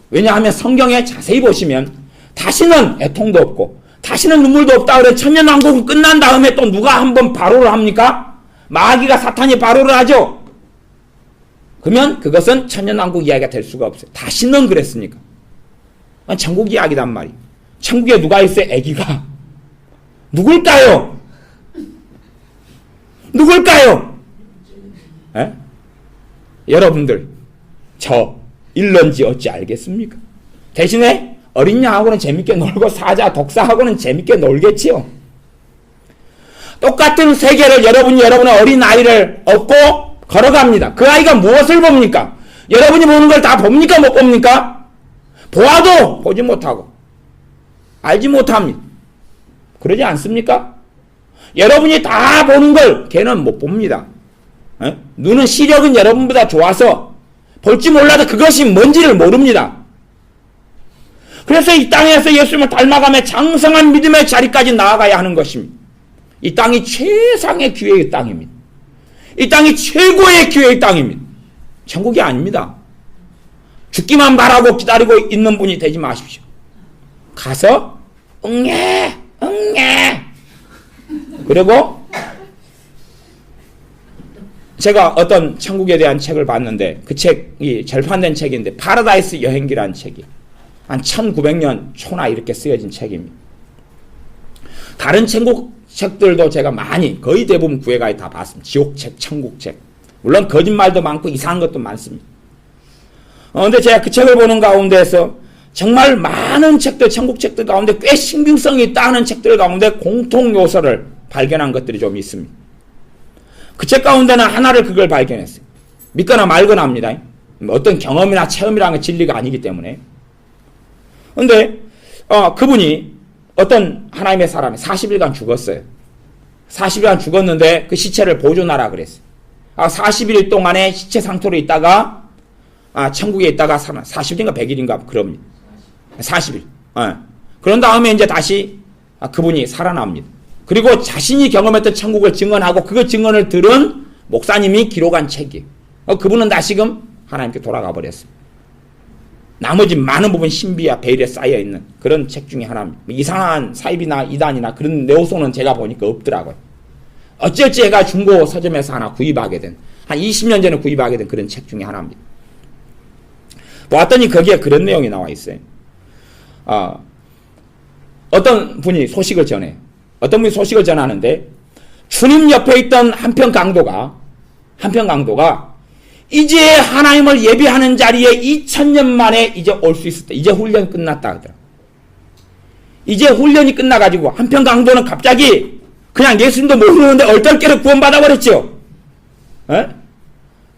왜냐하면 성경에 자세히 보시면 다시는 애통도 없고 다시는 눈물도 없다 그래. 천년왕국은 끝난 다음에 또 누가 한번 바로를 합니까? 마귀가 사탄이 바로를 하죠. 그러면 그것은 천년왕국 이야기가 될 수가 없어요. 다시는 그랬으니까. 천국 이야기단 말이에요. 천국에 누가 있어요? 아기가. 누굴까요? 누굴까요? 에? 여러분들 저 일런지 어찌 알겠습니까? 대신에 어린 양하고는 재밌게 놀고 사자 독사하고는 재밌게 놀겠지요. 똑같은 세계를 여러분의 어린 아이를 업고 걸어갑니다. 그 아이가 무엇을 봅니까? 여러분이 보는 걸 다 봅니까? 못 봅니까? 보아도 보지 못하고 알지 못합니다. 그러지 않습니까? 여러분이 다 보는 걸 걔는 못 봅니다. 에? 눈은 시력은 여러분보다 좋아서 볼지 몰라도 그것이 뭔지를 모릅니다. 그래서 이 땅에서 예수님을 닮아가며 장성한 믿음의 자리까지 나아가야 하는 것입니다. 이 땅이 최상의 기회의 땅입니다. 이 땅이 최고의 기회의 땅입니다. 천국이 아닙니다. 죽기만 바라고 기다리고 있는 분이 되지 마십시오. 가서 응애 그리고 제가 어떤 천국에 대한 책을 봤는데 그 책이 절판된 책인데 파라다이스 여행기라는 책이 한 1900년 초나 이렇게 쓰여진 책입니다. 다른 천국 책들도 제가 많이 거의 대부분 구해가 다 봤습니다. 지옥책, 천국책. 물론 거짓말도 많고 이상한 것도 많습니다. 근데 제가 그 책을 보는 가운데서 정말 많은 책들, 천국 책들 가운데 꽤 신빙성이 있다는 책들 가운데 공통 요소를 발견한 것들이 좀 있습니다. 그 책 가운데는 하나를 그걸 발견했어요. 믿거나 말거나 합니다. 어떤 경험이나 체험이라는 건 진리가 아니기 때문에. 근데 그분이 어떤 하나님의 사람이 40일간 죽었어요. 40일간 죽었는데 그 시체를 보존하라 그랬어요. 40일 동안에 시체 상태로 있다가 천국에 있다가 40일인가 100일인가 그럽니다. 40일. 그런 다음에 이제 다시 그분이 살아납니다. 그리고 자신이 경험했던 천국을 증언하고 그 증언을 들은 목사님이 기록한 책이에요. 그분은 다시금 하나님께 돌아가 버렸어요. 나머지 많은 부분 신비와 베일에 쌓여있는 그런 책 중에 하나입니다. 이상한 사입이나 이단이나 그런 내용소는 제가 보니까 없더라고요. 어찌어찌 해가 중고 서점에서 하나 구입하게 된, 한 20년 전에 구입하게 된 그런 책 중에 하나입니다. 보았더니 거기에 그런 내용이 나와 있어요. 어떤 분이 소식을 전해요. 어떤 분이 소식을 전하는데 주님 옆에 있던 한편 강도가 이제 하나님을 예배하는 자리에 2000년 만에 이제 올 수 있었다. 이제 훈련이 끝났다 하더라. 이제 훈련이 끝나가지고 한편 강도는 갑자기 그냥 예수님도 모르는데 얼떨결에 구원받아 버렸죠.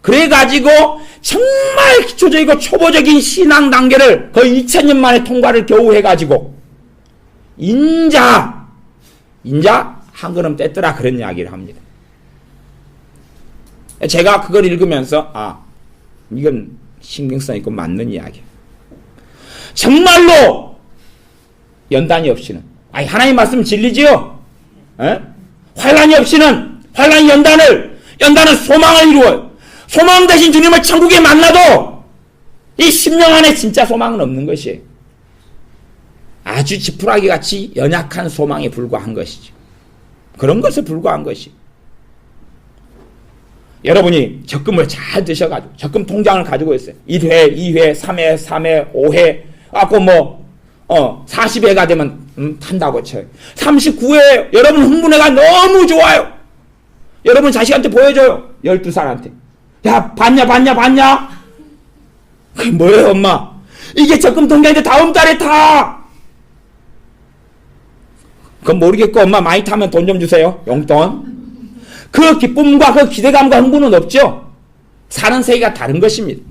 그래가지고 정말 기초적이고 초보적인 신앙 단계를 거의 2000년 만에 통과를 겨우 해가지고 인자 한 걸음 뗐더라 그런 이야기를 합니다. 제가 그걸 읽으면서 이건 신빙성 있고 맞는 이야기야. 정말로 연단이 없이는 하나님 말씀 진리지요. 환난이 없이는 연단은 소망을 이루어요. 소망 대신 주님을 천국에 만나도 이 심령 안에 진짜 소망은 없는 것이에요. 아주 지푸라기 같이 연약한 소망에 불과한 것이죠. 그런 것에 불과한 것이. 여러분이 적금을 잘 드셔가지고 적금 통장을 가지고 있어요. 1회, 2회, 3회, 3회, 5회 40회가 되면 탄다고 쳐요. 39회 여러분 흥분해가 너무 좋아요. 여러분 자식한테 보여줘요. 12살한테. 야 봤냐? 그게 뭐예요, 엄마? 이게 적금 통장인데 다음 달에 타! 그건 모르겠고, 엄마 많이 타면 돈 좀 주세요. 용돈. 그 기쁨과 그 기대감과 흥분은 없죠? 사는 세계가 다른 것입니다.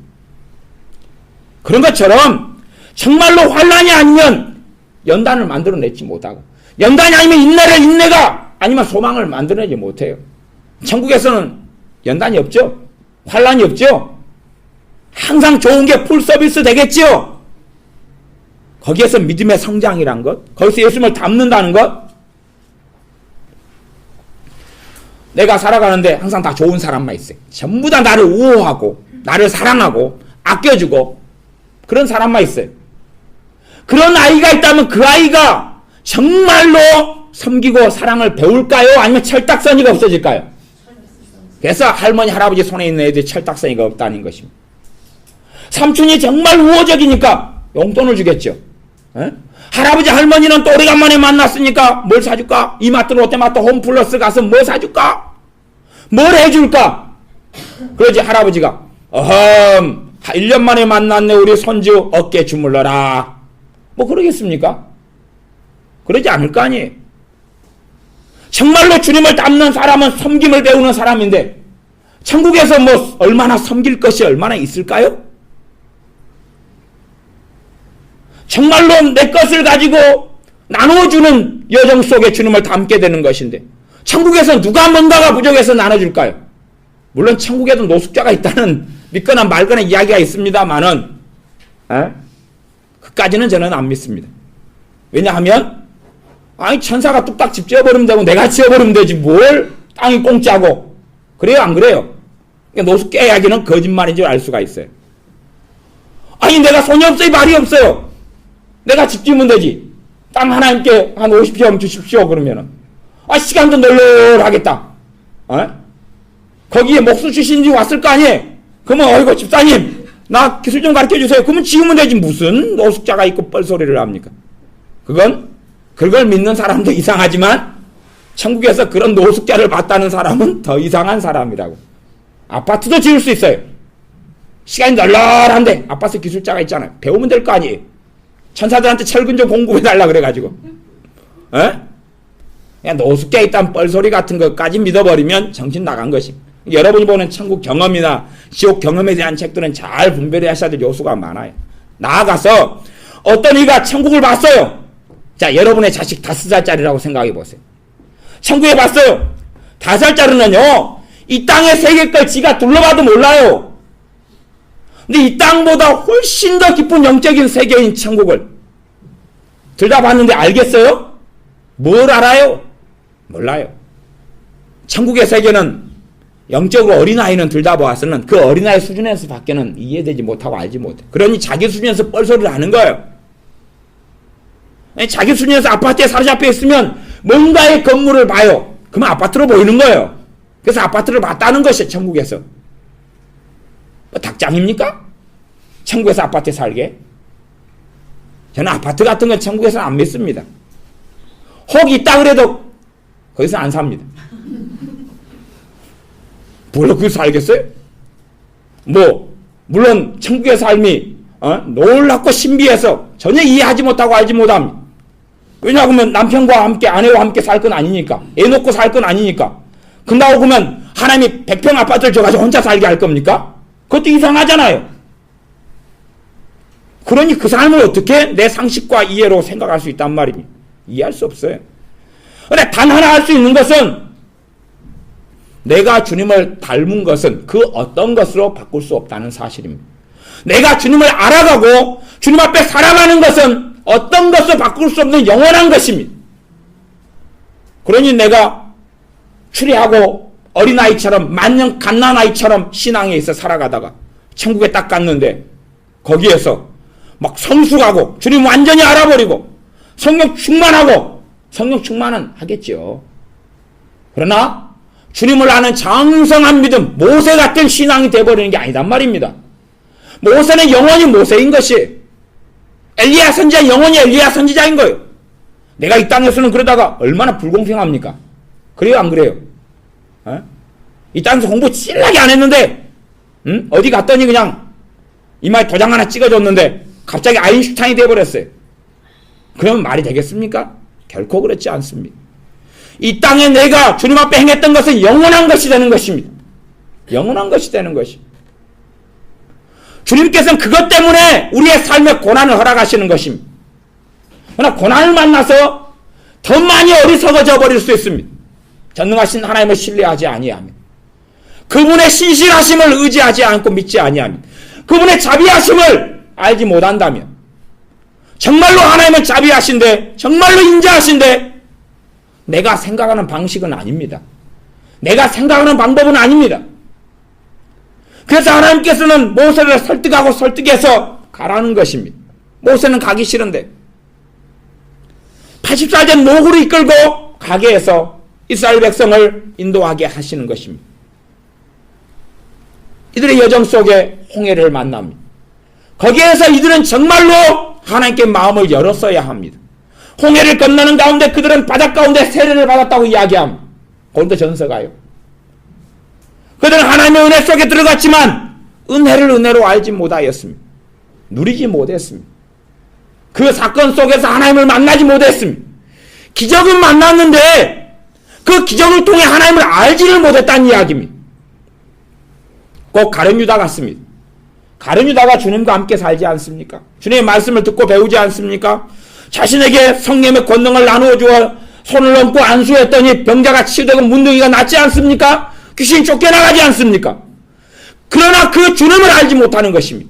그런 것처럼 정말로 환란이 아니면 연단을 만들어내지 못하고, 연단이 아니면 인내가 아니면 소망을 만들어내지 못해요. 천국에서는 연단이 없죠? 환란이 없죠? 항상 좋은 게 풀 서비스 되겠죠? 거기에서 믿음의 성장이란 것, 거기서 예수님을 닮는다는 것, 내가 살아가는데 항상 다 좋은 사람만 있어요. 전부 다 나를 우호하고 나를 사랑하고 아껴주고 그런 사람만 있어요. 그런 아이가 있다면 그 아이가 정말로 섬기고 사랑을 배울까요? 아니면 철딱서니가 없어질까요? 그래서 할머니 할아버지 손에 있는 애들이 철딱서니가 없다는 것입니다. 삼촌이 정말 우호적이니까 용돈을 주겠죠. 에? 할아버지 할머니는 또 오래간만에 만났으니까 뭘 사줄까? 이마트 롯데마트 홈플러스 가서 뭐 사줄까? 뭘 해줄까? 그러지 할아버지가 1년 만에 만났네 우리 손주 어깨 주물러라. 뭐 그러겠습니까? 그러지 않을 거 아니에요. 정말로 주님을 닮는 사람은 섬김을 배우는 사람인데 천국에서 뭐 얼마나 섬길 것이 얼마나 있을까요? 정말로 내 것을 가지고 나눠주는 여정 속에 주님을 닮게 되는 것인데 천국에서 누가 뭔가가 부족해서 나눠줄까요? 물론 천국에도 노숙자가 있다는 믿거나 말거나 이야기가 있습니다만은 그까지는 저는 안 믿습니다. 왜냐하면 아니 천사가 뚝딱 집 지어버리면 되고 내가 지어버리면 되지 뭘 땅이 공짜고 그래요 안 그래요? 그러니까 노숙자 이야기는 거짓말인 줄 알 수가 있어요. 아니 내가 손이 없어요 말이 없어요. 내가 집 지으면 되지. 땅 하나님께 한 50평 주십시오 그러면은 시간도 널널하겠다. 거기에 목수 출신이 왔을 거 아니에요. 그러면 어이구 집사님 나 기술 좀 가르쳐주세요. 그러면 지으면 되지 무슨 노숙자가 있고 뻘소리를 합니까? 그걸 믿는 사람도 이상하지만 천국에서 그런 노숙자를 봤다는 사람은 더 이상한 사람이라고. 아파트도 지을 수 있어요. 시간이 널널한데 아파트 기술자가 있잖아요. 배우면 될 거 아니에요. 천사들한테 철근 좀 공부해달라 그래가지고 그냥 노숙자에 있다는 뻘소리 같은 것까지 믿어버리면 정신 나간 것이. 여러분이 보는 천국 경험이나 지옥 경험에 대한 책들은 잘 분별해야 될 요소가 많아요. 나아가서 어떤 이가 천국을 봤어요. 자, 여러분의 자식 5살짜리라고 생각해 보세요. 천국에 봤어요. 5살짜리는요 이 땅의 세계 걸 지가 둘러봐도 몰라요. 근데 이 땅보다 훨씬 더 깊은 영적인 세계인 천국을 들여다봤는데 알겠어요? 뭘 알아요? 몰라요. 천국의 세계는 영적으로 어린아이는 들여다보아서는 그 어린아이 수준에서 밖에는 이해되지 못하고 알지 못해. 그러니 자기 수준에서 뻘소리를 하는 거예요. 자기 수준에서 아파트에 사로잡혀 있으면 뭔가의 건물을 봐요. 그러면 아파트로 보이는 거예요. 그래서 아파트를 봤다는 것이 천국에서. 닭장입니까? 천국에서 아파트에 살게? 저는 아파트 같은 건 천국에서는 안 믿습니다. 혹 있다 그래도 거기서 안 삽니다. 뭘로 거기서 살겠어요? 물론 천국의 삶이 놀랍고 신비해서 전혀 이해하지 못하고 알지 못합니다. 왜냐하면 남편과 함께 아내와 함께 살 건 아니니까. 애 놓고 살 건 아니니까. 근다고 그러면 하나님이 100평 아파트를 줘가지고 혼자 살게 할 겁니까? 그것도 이상하잖아요. 그러니 그 삶을 어떻게 내 상식과 이해로 생각할 수 있단 말입니다. 이해할 수 없어요. 그런데 단 하나 할 수 있는 것은 내가 주님을 닮은 것은 그 어떤 것으로 바꿀 수 없다는 사실입니다. 내가 주님을 알아가고 주님 앞에 살아가는 것은 어떤 것으로 바꿀 수 없는 영원한 것입니다. 그러니 내가 추리하고 어린아이처럼 만년 갓난아이처럼 신앙에 있어 살아가다가 천국에 딱 갔는데 거기에서 막 성숙하고 주님 완전히 알아버리고 성령 충만하고 성령 충만은 하겠죠. 그러나 주님을 아는 장성한 믿음, 모세 같은 신앙이 되어버리는 게 아니단 말입니다. 모세는 영원히 모세인 것이, 엘리야 선지자 영원히 엘리야 선지자인 거예요. 내가 이 땅에서는 그러다가 얼마나 불공평합니까? 그래요 안 그래요? 이 땅에서 공부 찔하게 안 했는데 어디 갔더니 그냥 이마에 도장 하나 찍어줬는데 갑자기 아인슈타인이 돼버렸어요. 그러면 말이 되겠습니까? 결코 그렇지 않습니다. 이 땅에 내가 주님 앞에 행했던 것은 영원한 것이 되는 것입니다. 영원한 것이 되는 것입니다. 주님께서는 그것 때문에 우리의 삶에 고난을 허락하시는 것입니다. 그러나 고난을 만나서 더 많이 어리석어져 버릴 수 있습니다. 전능하신 하나님을 신뢰하지 아니하면, 그분의 신실하심을 의지하지 않고 믿지 아니하면, 그분의 자비하심을 알지 못한다면, 정말로 하나님은 자비하신데, 정말로 인자하신데, 내가 생각하는 방식은 아닙니다. 내가 생각하는 방법은 아닙니다. 그래서 하나님께서는 모세를 설득해서 가라는 것입니다. 모세는 가기 싫은데 80살 된 노구를 이끌고 가게 해서 이스라엘 백성을 인도하게 하시는 것입니다. 이들의 여정 속에 홍해를 만납니다. 거기에서 이들은 정말로 하나님께 마음을 열었어야 합니다. 홍해를 건너는 가운데 그들은 바닷 가운데 세례를 받았다고 이야기합니다. 고린도전서가요. 그들은 하나님의 은혜 속에 들어갔지만 은혜를 은혜로 알지 못하였습니다. 누리지 못했습니다. 그 사건 속에서 하나님을 만나지 못했습니다. 기적은 만났는데 그 기적을 통해 하나님을 알지를 못했다는 이야기입니다. 꼭 가룟 유다 같습니다. 가룟 유다가 주님과 함께 살지 않습니까? 주님의 말씀을 듣고 배우지 않습니까? 자신에게 성령의 권능을 나누어 주어 손을 얹고 안수했더니 병자가 치유되고 문둥이가 낫지 않습니까? 귀신이 쫓겨나가지 않습니까? 그러나 그 주님을 알지 못하는 것입니다.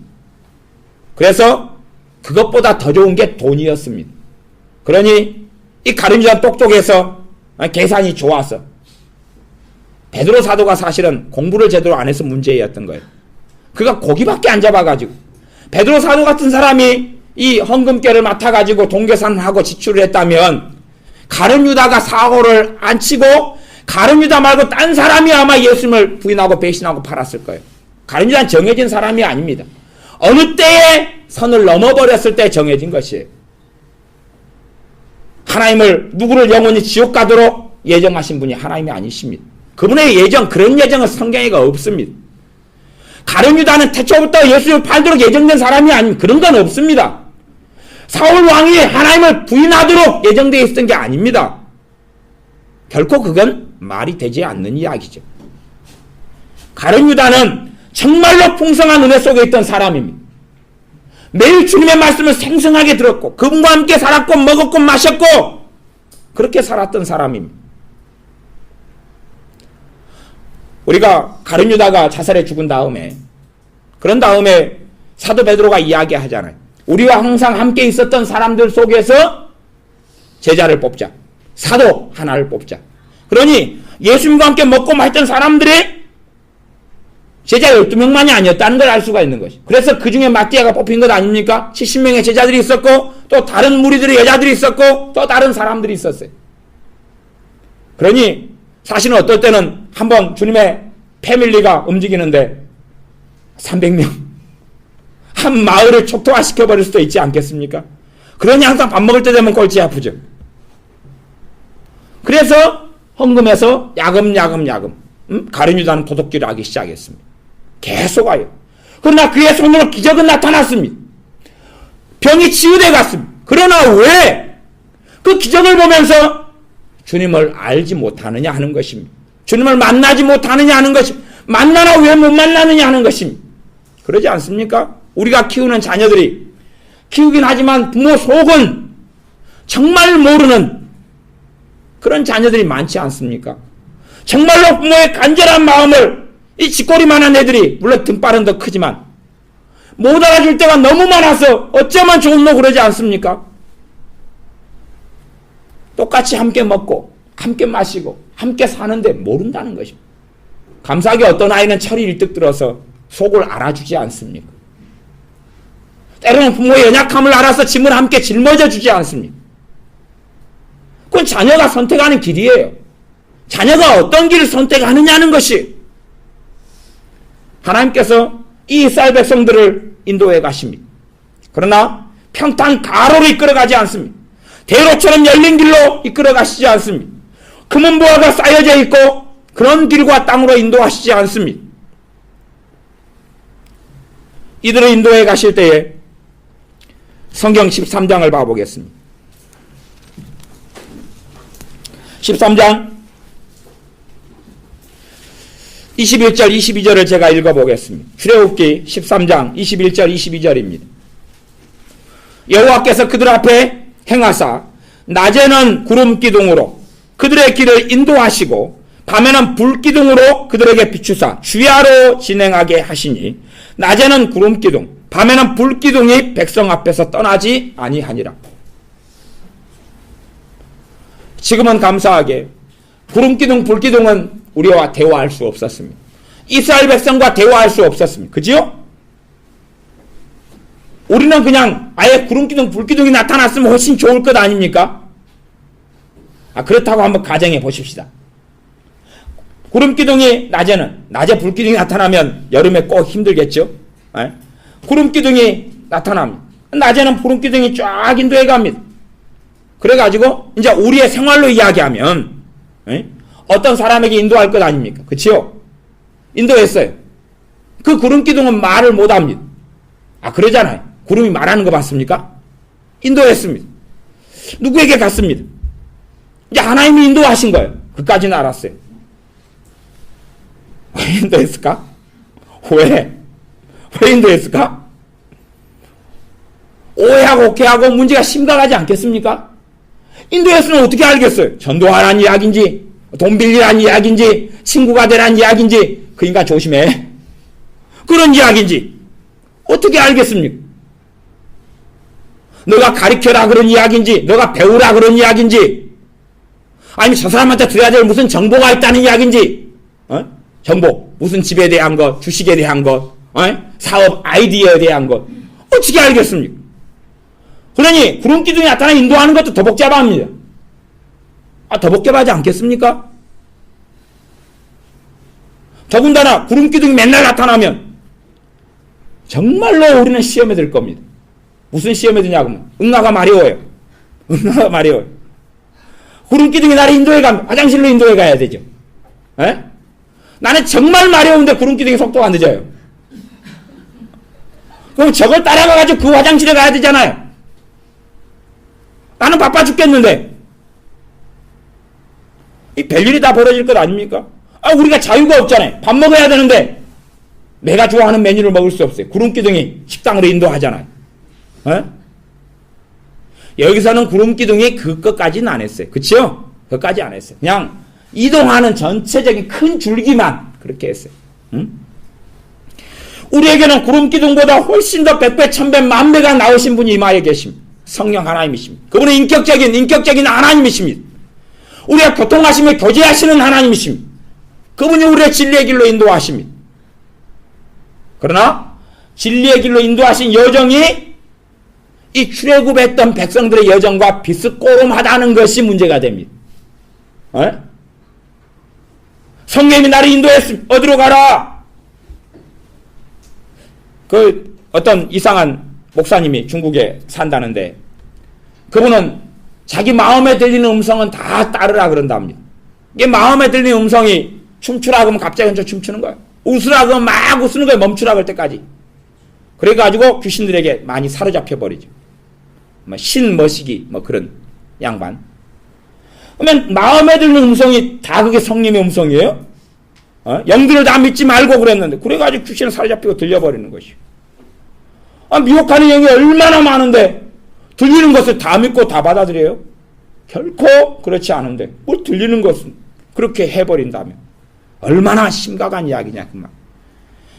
그래서 그것보다 더 좋은 게 돈이었습니다. 그러니 이 가룟 유다 똑똑해서 계산이 좋아서 베드로 사도가 사실은 공부를 제대로 안 해서 문제였던 거예요. 그가 고기밖에 안 잡아가지고 베드로 사도 같은 사람이 이 헌금죄를 맡아가지고 동계산하고 지출을 했다면 가룟 유다가 사고를 안 치고 가룟 유다 말고 딴 사람이 아마 예수님을 부인하고 배신하고 팔았을 거예요. 가룟 유다는 정해진 사람이 아닙니다. 어느 때에 선을 넘어버렸을 때 정해진 것이에요. 하나님을 누구를 영원히 지옥 가도록 예정하신 분이 하나님이 아니십니다. 그분의 예정, 그런 예정은 성경에가 없습니다. 가룟 유다는 태초부터 예수님을 팔도록 예정된 사람이 아닌 그런 건 없습니다. 사울 왕이 하나님을 부인하도록 예정되어 있었던 게 아닙니다. 결코 그건 말이 되지 않는 이야기죠. 가룟 유다는 정말로 풍성한 은혜 속에 있던 사람입니다. 매일 주님의 말씀을 생생하게 들었고 그분과 함께 살았고 먹었고 마셨고 그렇게 살았던 사람입니다. 우리가 가룟 유다가 자살해 죽은 다음에 그런 다음에 사도 베드로가 이야기하잖아요. 우리와 항상 함께 있었던 사람들 속에서 제자를 뽑자. 사도 하나를 뽑자. 그러니 예수님과 함께 먹고 마셨던 사람들이 제자 12명만이 아니었다는 걸 알 수가 있는 것이. 그래서 그 중에 마띠아가 뽑힌 것 아닙니까? 70명의 제자들이 있었고 또 다른 무리들의 여자들이 있었고 또 다른 사람들이 있었어요. 그러니 사실은 어떨 때는 한번 주님의 패밀리가 움직이는데 300명 한 마을을 촉토화시켜버릴 수도 있지 않겠습니까? 그러니 항상 밥 먹을 때 되면 골치 아프죠. 그래서 헌금해서 야금 가룟 유다는 도둑질을 하기 시작했습니다. 계속 와요. 그러나 그의 손으로 기적은 나타났습니다. 병이 치유돼 갔습니다. 그러나 왜 그 기적을 보면서 주님을 알지 못하느냐 하는 것입니다. 주님을 만나지 못하느냐 하는 것입니다. 만나나 왜 못 만나느냐 하는 것입니다. 그러지 않습니까? 우리가 키우는 자녀들이 키우긴 하지만 부모 속은 정말 모르는 그런 자녀들이 많지 않습니까? 정말로 부모의 간절한 마음을 이 쥐꼬리만한 애들이 물론 등발은 더 크지만 못 알아줄 때가 너무 많아서 어쩌면 좋노 그러지 않습니까? 똑같이 함께 먹고 함께 마시고 함께 사는데 모른다는 것입니다. 감사하게 어떤 아이는 철이 일찍 들어서 속을 알아주지 않습니까? 때로는 부모의 연약함을 알아서 짐을 함께 짊어져 주지 않습니까? 그건 자녀가 선택하는 길이에요. 자녀가 어떤 길을 선택하느냐는 것이 하나님께서 이 이스라엘 백성들을 인도해 가십니다. 그러나 평탄 가로로 이끌어가지 않습니다. 대로처럼 열린 길로 이끌어가시지 않습니다. 금은보화가 쌓여져 있고 그런 길과 땅으로 인도하시지 않습니다. 이들을 인도해 가실 때에 성경 13장을 봐보겠습니다. 13장 21절 22절을 제가 읽어보겠습니다. 출애굽기 13장 21절 22절입니다. 여호와께서 그들 앞에 행하사 낮에는 구름기둥으로 그들의 길을 인도하시고 밤에는 불기둥으로 그들에게 비추사 주야로 진행하게 하시니 낮에는 구름기둥 밤에는 불기둥이 백성 앞에서 떠나지 아니하니라. 지금은 감사하게 구름기둥 불기둥은 우리와 대화할 수 없었습니다. 이스라엘 백성과 대화할 수 없었습니다. 그지요? 우리는 그냥 아예 구름기둥 불기둥이 나타났으면 훨씬 좋을 것 아닙니까? 그렇다고 한번 가정해 보십시다. 구름기둥이 낮에 불기둥이 나타나면 여름에 꼭 힘들겠죠? 구름기둥이 나타납니다. 낮에는 구름기둥이 쫙 인도해 갑니다. 그래가지고 이제 우리의 생활로 이야기하면 어떤 사람에게 인도할 것 아닙니까? 그치요? 인도했어요. 그 구름기둥은 말을 못합니다. 그러잖아요. 구름이 말하는 거 봤습니까? 인도했습니다. 누구에게 갔습니다. 이제 하나님이 인도하신 거예요. 그까지는 알았어요. 왜 인도했을까? 왜 인도했을까? 오해하고 옥해하고 문제가 심각하지 않겠습니까? 인도했으면 어떻게 알겠어요? 전도하라는 이야기인지 돈 빌리라는 이야기인지 친구가 되라는 이야기인지 그 인간 조심해. 그런 이야기인지 어떻게 알겠습니까? 너가 가르쳐라 그런 이야기인지 너가 배우라 그런 이야기인지 아니면 저 사람한테 들어야 될 무슨 정보가 있다는 이야기인지 정보 무슨 집에 대한 것 주식에 대한 것 사업 아이디어에 대한 것 어떻게 알겠습니까? 그러니 구름기둥이 나타나 인도하는 것도 더 복잡합니다. 더 복잡하지 않겠습니까? 더군다나 구름기둥이 맨날 나타나면 정말로 우리는 시험에 들 겁니다. 무슨 시험에 드냐고 응아가 마려워요. 응아가 마려워요. 구름기둥이 나를 인도해 가면 화장실로 인도해 가야 되죠. 나는 정말 마려운데 구름기둥이 속도가 늦어요. 그럼 저걸 따라가가지고 그 화장실에 가야 되잖아요. 나는 바빠 죽겠는데 이 별일이 다 벌어질 것 아닙니까? 우리가 자유가 없잖아요. 밥 먹어야 되는데 내가 좋아하는 메뉴를 먹을 수 없어요. 구름기둥이 식당으로 인도하잖아요. 여기서는 구름기둥이 그것까지는 안 했어요. 그치요? 그것까지 안 했어요. 그냥 이동하는 전체적인 큰 줄기만 그렇게 했어요. 우리에게는 구름기둥보다 훨씬 더 100배, 1000배, 10,000배가 나으신 분이 이 마에 계십니다. 성령 하나님이십니다. 그분은 인격적인 하나님이십니다. 우리가 교통하시며 교제하시는 하나님이십니다. 그분이 우리의 진리의 길로 인도하십니다. 그러나 진리의 길로 인도하신 여정이 이 출애굽했던 백성들의 여정과 비슷꼬름하다는 것이 문제가 됩니다. 성령님이 나를 인도했습니다. 어디로 가라? 어떤 이상한 목사님이 중국에 산다는데 그분은 자기 마음에 들리는 음성은 다 따르라 그런답니다. 이게 마음에 들리는 음성이 춤추라 그러면 갑자기 혼자 춤추는 거예요. 웃으라 그러면 막 웃는 거예요. 멈추라 그럴 때까지. 그래가지고 귀신들에게 많이 사로잡혀 버리죠. 신머시기 그런 양반. 그러면 마음에 드는 음성이 다 그게 성령의 음성이에요? 영들을 다 믿지 말고 그랬는데 그래가지고 귀신을 사로잡히고 들려버리는 것이요. 미혹하는 영이 얼마나 많은데 들리는 것을 다 믿고 다 받아들여요? 결코 그렇지 않은데 뭘 들리는 것은 그렇게 해버린다면 얼마나 심각한 이야기냐 그 말.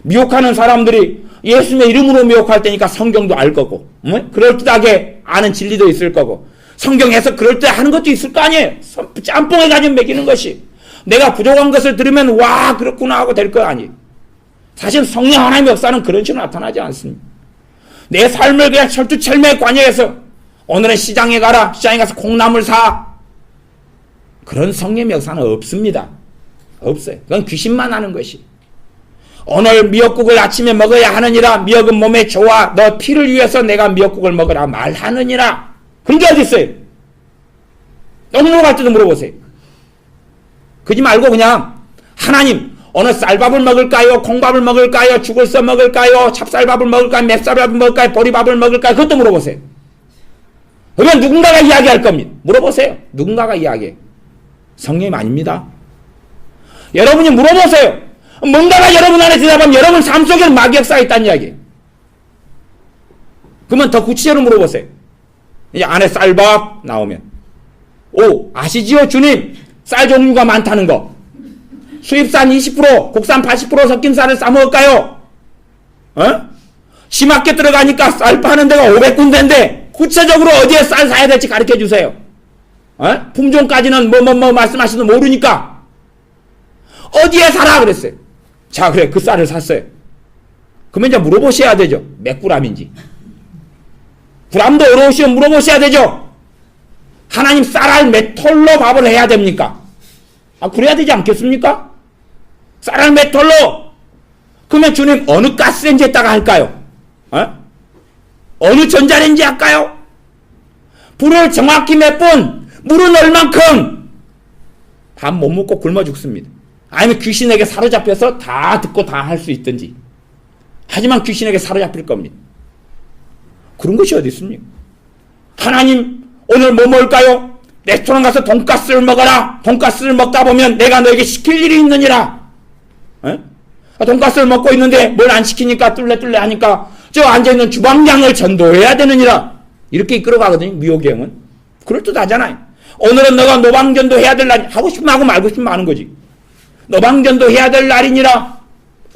미혹하는 사람들이 예수님의 이름으로 미혹할 때니까 성경도 알 거고 그럴듯하게 아는 진리도 있을 거고 성경에서 그럴듯 하는 것도 있을 거 아니에요. 짬뽕에 가지고 먹이는 것이 내가 부족한 것을 들으면 와 그렇구나 하고 될 거 아니에요. 사실 성령 하나님의 역사는 그런 식으로 나타나지 않습니다. 내 삶을 그냥 철두철미에 관여해서 오늘은 시장에 가라. 시장에 가서 콩나물 사. 그런 성령의 역사는 없습니다. 없어요. 그건 귀신만 하는 것이. 오늘 미역국을 아침에 먹어야 하느니라. 미역은 몸에 좋아. 너 피를 위해서 내가 미역국을 먹으라 말하느니라. 그런 게 어디 있어요? 너무 갈 때도 물어보세요. 그러지 말고 그냥 하나님 오늘 쌀밥을 먹을까요? 콩밥을 먹을까요? 죽을 써 먹을까요? 찹쌀밥을 먹을까요? 맵쌀밥을 먹을까요? 보리밥을 먹을까요? 그것도 물어보세요. 그러면 누군가가 이야기할 겁니다. 물어보세요. 누군가가 이야기해. 성령님 아닙니다. 여러분이 물어보세요. 뭔가가 여러분 안에 대답하면 여러분 삶 속에 막 역사가 있다는 이야기예요. 그러면 더 구체적으로 물어보세요. 이제 안에 쌀밥 나오면 오, 아시지요 주님? 쌀 종류가 많다는 거. 수입산 20%, 국산 80% 섞인 쌀을 싸먹을까요? 시마켓 들어가니까 쌀 파는 데가 500군데인데 구체적으로 어디에 쌀 사야 될지 가르쳐 주세요. 품종까지는 뭐 말씀하시는 모르니까 어디에 사라 그랬어요. 자, 그래 그 쌀을 샀어요. 그러면 이제 물어보셔야 되죠. 몇 그램인지. 그램도 어려우시면 물어보셔야 되죠. 하나님 쌀알 몇 톨로 밥을 해야 됩니까? 그래야 되지 않겠습니까? 쌀알 몇 톨로. 그러면 주님 어느 가스레인지에다가 할까요? 어느 전자레인지 할까요? 불을 정확히 몇 분, 물은 얼만큼. 밥 못 먹고 굶어 죽습니다. 아니면 귀신에게 사로잡혀서 다 듣고 다 할 수 있든지. 하지만 귀신에게 사로잡힐 겁니다. 그런 것이 어디 있습니까? 하나님 오늘 뭐 먹을까요? 레스토랑 가서 돈가스를 먹어라. 돈가스를 먹다 보면 내가 너에게 시킬 일이 있느니라. 돈가스를 먹고 있는데 뭘 안 시키니까 뚫레뚫레 하니까 저 앉아있는 주방장을 전도해야 되느니라. 이렇게 이끌어가거든요. 미호경은. 그럴듯하잖아요. 오늘은 너가 노방전도 해야 될 날, 하고 싶으면 하고 말고 싶으면 하는 거지. 노방전도 해야 될 날이니라.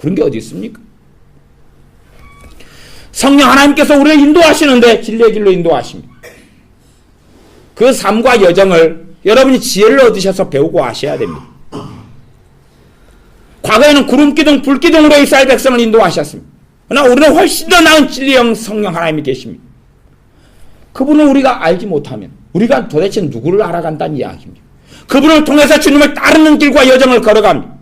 그런 게 어디 있습니까? 성령 하나님께서 우리를 인도하시는데 진리의 길로 인도하십니다. 그 삶과 여정을 여러분이 지혜를 얻으셔서 배우고 하셔야 됩니다. 과거에는 구름기둥, 불기둥으로 이스라엘 백성을 인도하셨습니다. 그러나 우리는 훨씬 더 나은 진리형 성령 하나님이 계십니다. 그분을 우리가 알지 못하면 우리가 도대체 누구를 알아간다는 이야기입니다. 그분을 통해서 주님을 따르는 길과 여정을 걸어갑니다.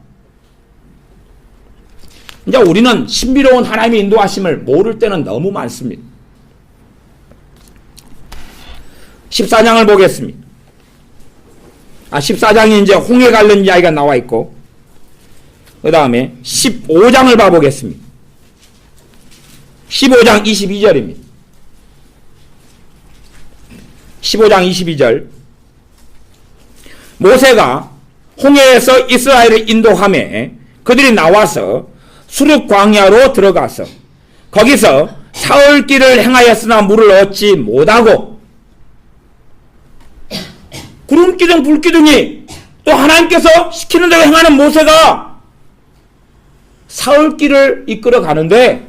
이제 우리는 신비로운 하나님의 인도하심을 모를 때는 너무 많습니다. 14장을 보겠습니다. 14장이 이제 홍해 관련 이야기가 나와 있고, 그 다음에 15장을 봐보겠습니다. 15장 22절입니다. 15장 22절. 모세가 홍해에서 이스라엘을 인도하며 그들이 나와서 수르 광야로 들어가서 거기서 사흘 길을 행하였으나 물을 얻지 못하고, 구름기둥 불기둥이 또 하나님께서 시키는 대로 행하는 모세가 사흘 길을 이끌어 가는데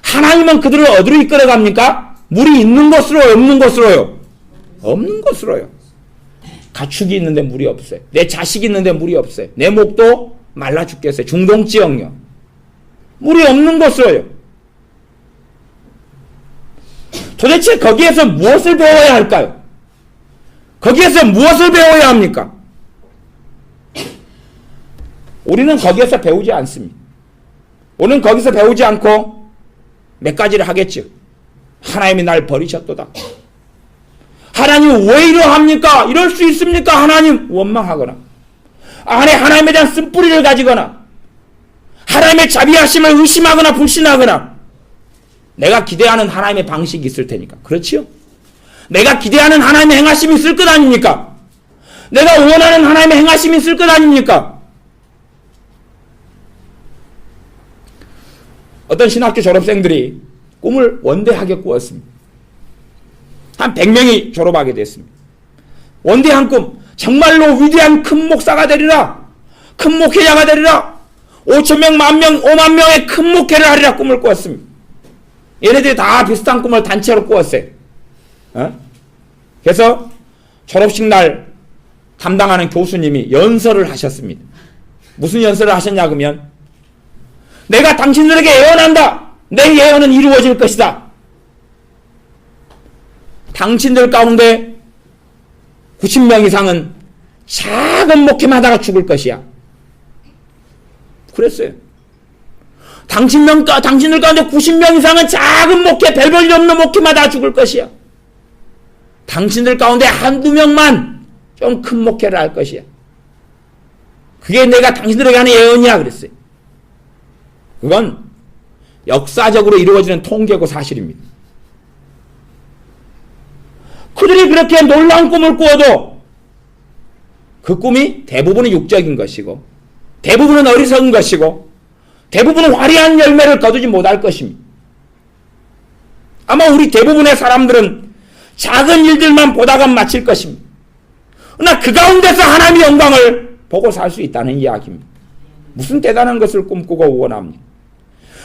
하나님은 그들을 어디로 이끌어 갑니까? 물이 있는 곳으로 없는 곳으로요? 없는 곳으로요. 가축이 있는데 물이 없어요. 내 자식이 있는데 물이 없어요. 내 목도 말라 죽겠어요. 중동지역요. 물이 없는 곳으로요. 도대체 거기에서 무엇을 배워야 할까요? 거기에서 무엇을 배워야 합니까? 우리는 거기에서 배우지 않습니다. 우리는 거기서 배우지 않고 몇 가지를 하겠죠. 하나님이 날 버리셨도다. 하나님 왜 이러합니까? 이럴 수 있습니까? 하나님 원망하거나 안에 하나님에 대한 쓴뿌리를 가지거나 하나님의 자비하심을 의심하거나 불신하거나 내가 기대하는 하나님의 방식이 있을 테니까. 그렇지요? 내가 기대하는 하나님의 행하심이 있을 것 아닙니까? 내가 원하는 하나님의 행하심이 있을 것 아닙니까? 어떤 신학교 졸업생들이 꿈을 원대하게 꾸었습니다. 한 100명이 졸업하게 됐습니다. 원대한 꿈, 정말로 위대한 큰 목사가 되리라, 큰 목회자가 되리라, 5,000명, 10,000명, 50,000명의 큰 목회를 하리라 꿈을 꾸었습니다. 얘네들이 다 비슷한 꿈을 단체로 꾸었어요. 그래서 졸업식 날 담당하는 교수님이 연설을 하셨습니다. 무슨 연설을 하셨냐 그러면 내가 당신들에게 예언한다. 내 예언은 이루어질 것이다. 당신들 가운데 90명 이상은 작은 목회만 하다가 죽을 것이야. 그랬어요. 당신들 가운데 90명 이상은 작은 목회, 별 볼 일 없는 목회만 하다가 죽을 것이야. 당신들 가운데 한두 명만 좀 큰 목회를 할 것이야. 그게 내가 당신들에게 하는 예언이야 그랬어요. 그건 역사적으로 이루어지는 통계고 사실입니다. 그들이 그렇게 놀라운 꿈을 꾸어도 그 꿈이 대부분은 육적인 것이고 대부분은 어리석은 것이고 대부분은 화려한 열매를 거두지 못할 것입니다. 아마 우리 대부분의 사람들은 작은 일들만 보다가 마칠 것입니다. 그러나 그 가운데서 하나님의 영광을 보고 살 수 있다는 이야기입니다. 무슨 대단한 것을 꿈꾸고 원합니까?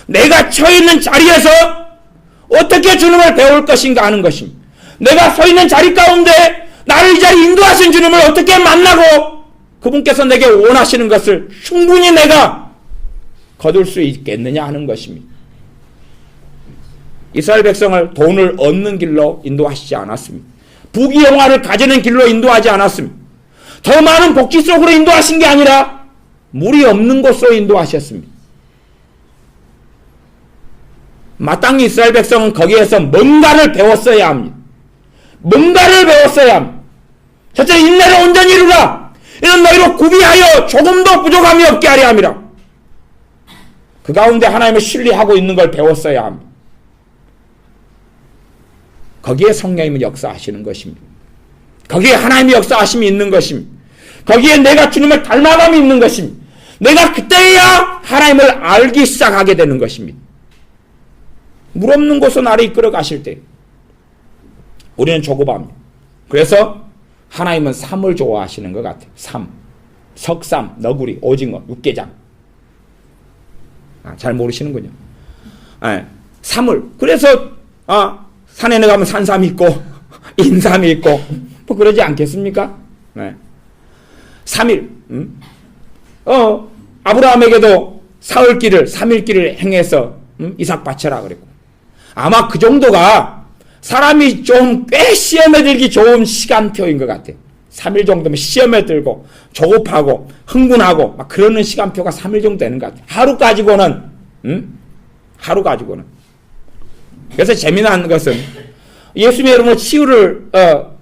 내가 처해 있는 자리에서 어떻게 주님을 배울 것인가 하는 것입니다. 내가 서 있는 자리 가운데 나를 이 자리에 인도하신 주님을 어떻게 만나고 그분께서 내게 원하시는 것을 충분히 내가 거둘 수 있겠느냐 하는 것입니다. 이스라엘 백성을 돈을 얻는 길로 인도하시지 않았습니다. 부귀영화를 가지는 길로 인도하지 않았습니다. 더 많은 복지 속으로 인도하신 게 아니라 물이 없는 곳으로 인도하셨습니다. 마땅히 이스라엘 백성은 거기에서 뭔가를 배웠어야 합니다. 뭔가를 배웠어야 합니다. 첫째, 인내를 온전히 이루라. 이는 너희로 구비하여 조금도 부족함이 없게 하려 함이라. 그 가운데 하나님을 신뢰하고 있는 걸 배웠어야 합니다. 거기에 성령님은 역사하시는 것입니다. 거기에 하나님의 역사하심이 있는 것입니다. 거기에 내가 주님을 닮아감이 있는 것입니다. 내가 그때야 하나님을 알기 시작하게 되는 것입니다. 물 없는 곳으로 나를 이끌어 가실 때 우리는 조급합니다. 그래서 하나님은 삶을 좋아하시는 것 같아요. 삶, 석삼, 너구리, 오징어, 육개장. 잘 모르시는군요. 삶을. 그래서 산에 가면 산삼이 있고 인삼이 있고 뭐 그러지 않겠습니까? 3일. 아브라함에게도 사흘길을 3일길을 행해서 이삭 바쳐라 그랬고 아마 그 정도가 사람이 좀 꽤 시험에 들기 좋은 시간표인 것 같아요. 3일 정도면 시험에 들고 조급하고 흥분하고 막 그러는 시간표가 3일 정도 되는 것 같아요. 하루 가지고는 하루 가지고는. 그래서 재미난 것은 예수님의 이름으로 치유를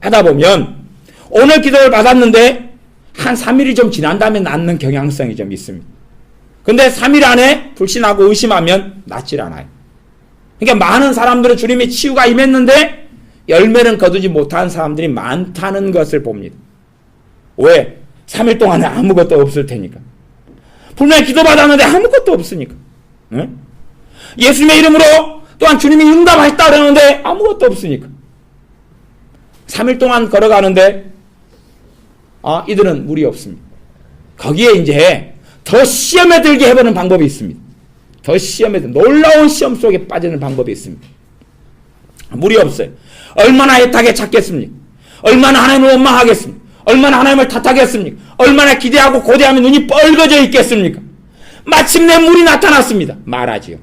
하다 보면 오늘 기도를 받았는데 한 3일이 좀 지난 다음에 낫는 경향성이 좀 있습니다. 근데 3일 안에 불신하고 의심하면 낫질 않아요. 그러니까 많은 사람들은 주님의 치유가 임했는데 열매는 거두지 못한 사람들이 많다는 것을 봅니다. 왜? 3일 동안에 아무것도 없을 테니까. 분명히 기도받았는데 아무것도 없으니까. 응? 예수님의 이름으로 또한 주님이 응답하셨다 그러는데 아무것도 없으니까. 3일 동안 걸어가는데 이들은 물이 없습니다. 거기에 이제 더 시험에 들게 해보는 방법이 있습니다. 더 시험에 놀라운 시험 속에 빠지는 방법이 있습니다. 물이 없어요. 얼마나 애타게 찾겠습니까? 얼마나 하나님을 원망하겠습니까? 얼마나 하나님을 탓하겠습니까? 얼마나 기대하고 고대하며 눈이 뻘거져 있겠습니까? 마침내 물이 나타났습니다. 말하지요.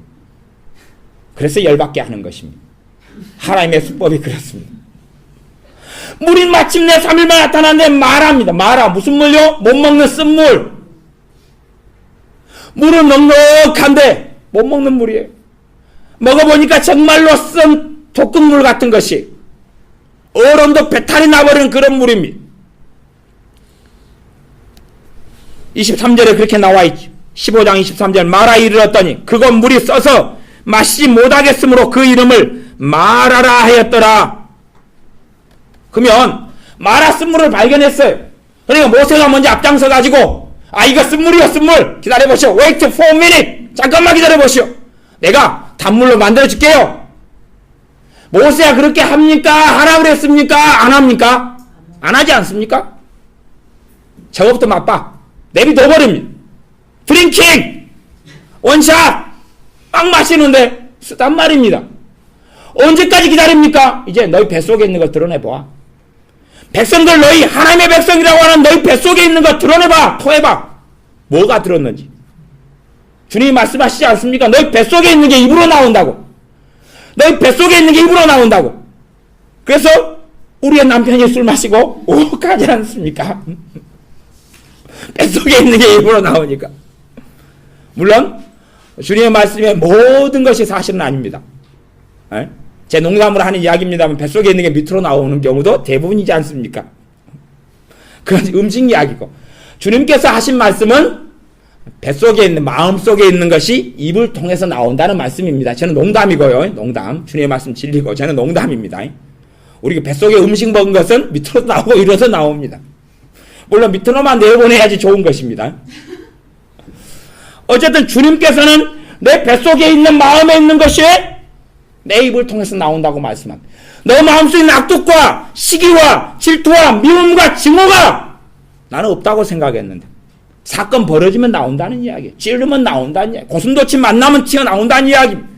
그래서 열받게 하는 것입니다. 하나님의 수법이 그렇습니다. 물이 마침내 3일만 나타났는데 말합니다. 말아. 무슨 물요? 못 먹는 쓴물. 물은 넉넉한데 못 먹는 물이에요. 먹어보니까 정말로 쓴 독극물 같은 것이 어른도 배탈이 나버리는 그런 물입니다. 23절에 그렇게 나와 있죠. 15장 23절 마라 이르렀더니 그건 물이 써서 마시지 못하겠으므로 그 이름을 마라라 하였더라. 그러면 마라 쓴물을 발견했어요. 그러니까 모세가 먼저 앞장서 가지고 이거 쓴물이요 쓴물 기다려보시오. Wait for a minute. 잠깐만 기다려보시오. 내가 단물로 만들어줄게요. 모세가 그렇게 합니까? 하라 그랬습니까? 안 합니까? 안 하지 않습니까? 저것부터 맛봐. 내비둬버립니다. 드링킹! 원샷! 막 마시는데 쓰단 말입니다. 언제까지 기다립니까? 이제 너희 뱃속에 있는 거 드러내봐. 백성들 너희 하나님의 백성이라고 하는 너희 뱃속에 있는 거 드러내봐. 토해봐. 뭐가 들었는지. 주님이 말씀하시지 않습니까? 너희 뱃속에 있는 게 입으로 나온다고. 너희 뱃속에 있는 게 입으로 나온다고. 그래서 우리의 남편이 술 마시고 오가지 않습니까? 뱃속에 있는 게 입으로 나오니까. 물론 주님의 말씀에 모든 것이 사실은 아닙니다. 제 농담으로 하는 이야기입니다만 뱃속에 있는 게 밑으로 나오는 경우도 대부분이지 않습니까? 그건 음식 이야기고 주님께서 하신 말씀은 뱃속에 있는, 마음속에 있는 것이 입을 통해서 나온다는 말씀입니다. 저는 농담이고요. 농담. 주님의 말씀 진리고 저는 농담입니다. 우리 뱃속에 음식 먹은 것은 밑으로 나오고 위로서 나옵니다. 물론 밑으로만 내보내야지 좋은 것입니다. 어쨌든 주님께서는 내 뱃속에 있는, 마음에 있는 것이 내 입을 통해서 나온다고 말씀합니다. 너 마음속에 있는 악독과 시기와 질투와 미움과 증오가 나는 없다고 생각했는데 사건 벌어지면 나온다는 이야기예요. 찌르면 나온다는 이야기, 고슴도치 만나면 튀어나온다는 이야기입니다.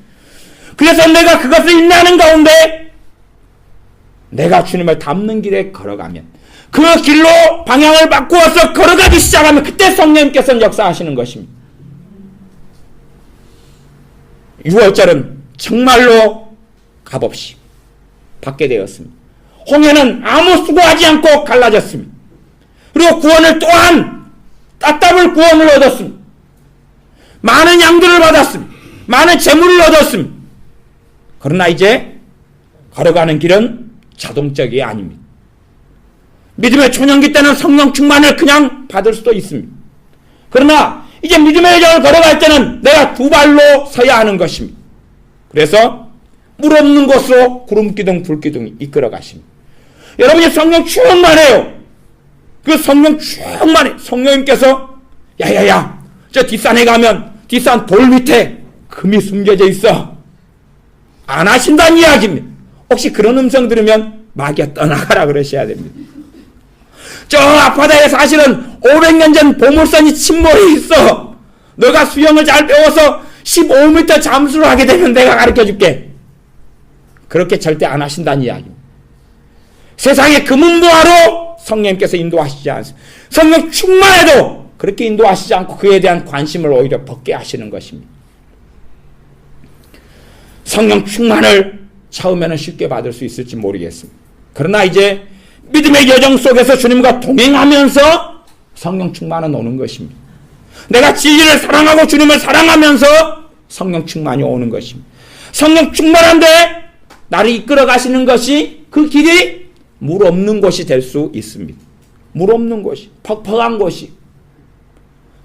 그래서 내가 그것을 인내하는 가운데 내가 주님을 닮는 길에 걸어가면, 그 길로 방향을 바꾸어서 걸어가기 시작하면 그때 성령님께서는 역사하시는 것입니다. 6월절은 정말로 값없이 받게 되었습니다. 홍해는 아무 수고하지 않고 갈라졌습니다. 그리고 구원을 또한 따따블 구원을 얻었습니다. 많은 양들을 받았습니다. 많은 재물을 얻었습니다. 그러나 이제 걸어가는 길은 자동적이 아닙니다. 믿음의 초년기 때는 성령 충만을 그냥 받을 수도 있습니다. 그러나 이제 믿음의 여정을 걸어갈 때는 내가 두 발로 서야 하는 것입니다. 그래서 물 없는 곳으로 구름기둥 불기둥이 이끌어 가십니다. 여러분이 성령 충만해요. 그 성령 충만해. 성령님께서 야야야, 저 뒷산에 가면 뒷산 돌 밑에 금이 숨겨져 있어. 안 하신다는 이야기입니다. 혹시 그런 음성 들으면 마귀야 떠나가라 그러셔야 됩니다. 저 앞바다에 사실은 500년 전 보물선이 침몰해 있어. 너가 수영을 잘 배워서 15m 잠수를 하게 되면 내가 가르쳐줄게. 그렇게 절대 안 하신다는 이야기입니다. 세상의 금은보화로 성령님께서 인도하시지 않습니다. 성령 충만해도 그렇게 인도하시지 않고 그에 대한 관심을 오히려 벗게 하시는 것입니다. 성령 충만을 처음에는 쉽게 받을 수 있을지 모르겠습니다. 그러나 이제 믿음의 여정 속에서 주님과 동행하면서 성령 충만은 오는 것입니다. 내가 진리를 사랑하고 주님을 사랑하면서 성령 충만이 오는 것입니다. 성령 충만한데 나를 이끌어 가시는 것이, 그 길이 물 없는 곳이 될 수 있습니다. 물 없는 곳이, 퍽퍽한 곳이,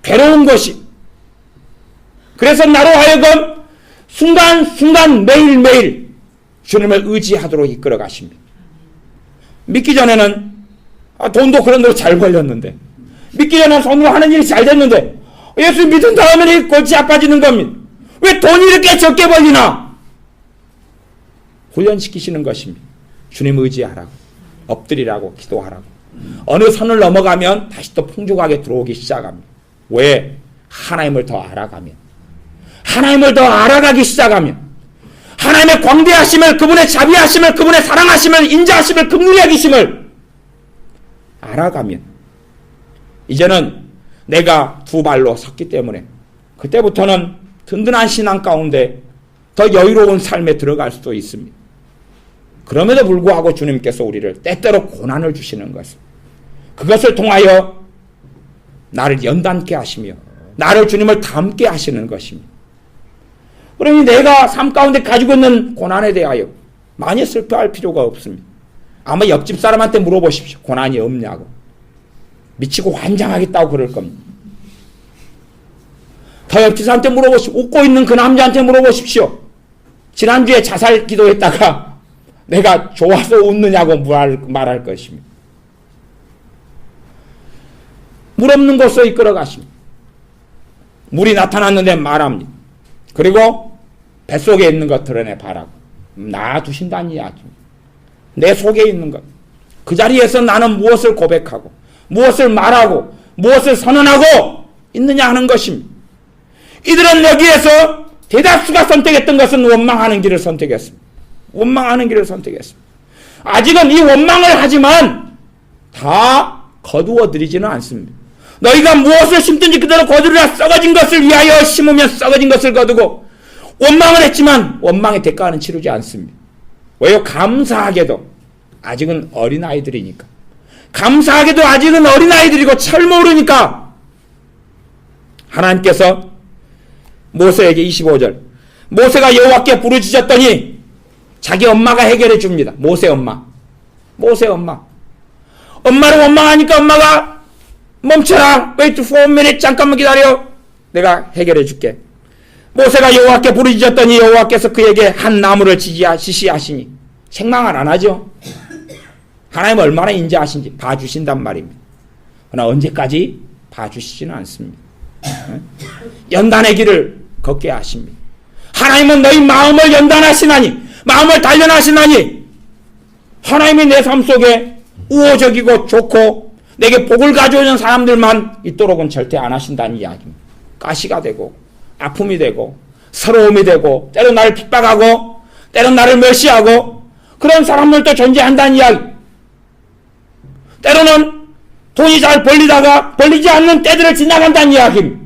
괴로운 곳이. 그래서 나로 하여금 순간순간 매일매일 주님을 의지하도록 이끌어 가십니다. 믿기 전에는 돈도 그런 대로 잘 벌렸는데, 믿기 전에는 손으로 하는 일이 잘 됐는데, 예수 믿은 다음에는 골치 아파지는 겁니다. 왜 돈이 이렇게 적게 벌리나? 훈련시키시는 것입니다. 주님 의지하라고, 엎드리라고, 기도하라고. 어느 선을 넘어가면 다시 또 풍족하게 들어오기 시작합니다. 왜? 하나님을 더 알아가면, 하나님을 더 알아가기 시작하면, 하나님의 광대하심을, 그분의 자비하심을, 그분의 사랑하심을, 인자하심을, 긍휼히 여기심을 알아가면, 이제는 내가 두 발로 섰기 때문에 그때부터는 든든한 신앙 가운데 더 여유로운 삶에 들어갈 수도 있습니다. 그럼에도 불구하고 주님께서 우리를 때때로 고난을 주시는 것입니다. 그것을 통하여 나를 연단케 하시며 나를 주님을 닮게 하시는 것입니다. 그러니 내가 삶 가운데 가지고 있는 고난에 대하여 많이 슬퍼할 필요가 없습니다. 아마 옆집 사람한테 물어보십시오. 고난이 없냐고. 미치고 환장하겠다고 그럴 겁니다. 더 옆집 사람한테 물어보십시오. 웃고 있는 그 남자한테 물어보십시오. 지난주에 자살 기도했다가 내가 좋아서 웃느냐고 말할 것입니다. 물 없는 곳으로 이끌어 가십니다. 물이 나타났는데 말합니다. 그리고 뱃속에 있는 것 드러내 봐라고 놔두신다는 이야기입니다. 내 속에 있는 것, 그 자리에서 나는 무엇을 고백하고 무엇을 말하고 무엇을 선언하고 있느냐 하는 것입니다. 이들은 여기에서 대다수가 선택했던 것은 원망하는 길을 선택했습니다. 원망하는 길을 선택했습니다. 아직은 이 원망을 하지만 다 거두어 드리지는 않습니다. 너희가 무엇을 심든지 그대로 거두리라. 썩어진 것을 위하여 심으면 썩어진 것을 거두고. 원망을 했지만 원망의 대가는 치르지 않습니다. 왜요? 감사하게도 아직은 어린아이들이니까. 감사하게도 아직은 어린아이들이고 철 모르니까 하나님께서 모세에게 25절 모세가 여호와께 부르짖었더니 자기 엄마가 해결해 줍니다. 모세 엄마. 모세 엄마. 엄마를 원망하니까 엄마가 멈춰라. wait for a minute. 잠깐만 기다려. 내가 해결해 줄게. 모세가 여호와께 부르짖었더니 여호와께서 그에게 한 나무를 지시하시니 책망을 안 하죠. 하나님 얼마나 인자하신지 봐주신단 말입니다. 그러나 언제까지 봐주시지는 않습니다. 연단의 길을 걷게 하십니다. 하나님은 너희 마음을 연단하시나니, 마음을 단련하시나니, 하나님이 내 삶 속에 우호적이고 좋고 내게 복을 가져오는 사람들만 있도록은 절대 안 하신다는 이야기입니다. 가시가 되고 아픔이 되고 서러움이 되고 때로 나를 핍박하고 때로 나를 멸시하고 그런 사람들도 존재한다는 이야기. 때로는 돈이 잘 벌리다가 벌리지 않는 때들을 지나간다는 이야기입니다.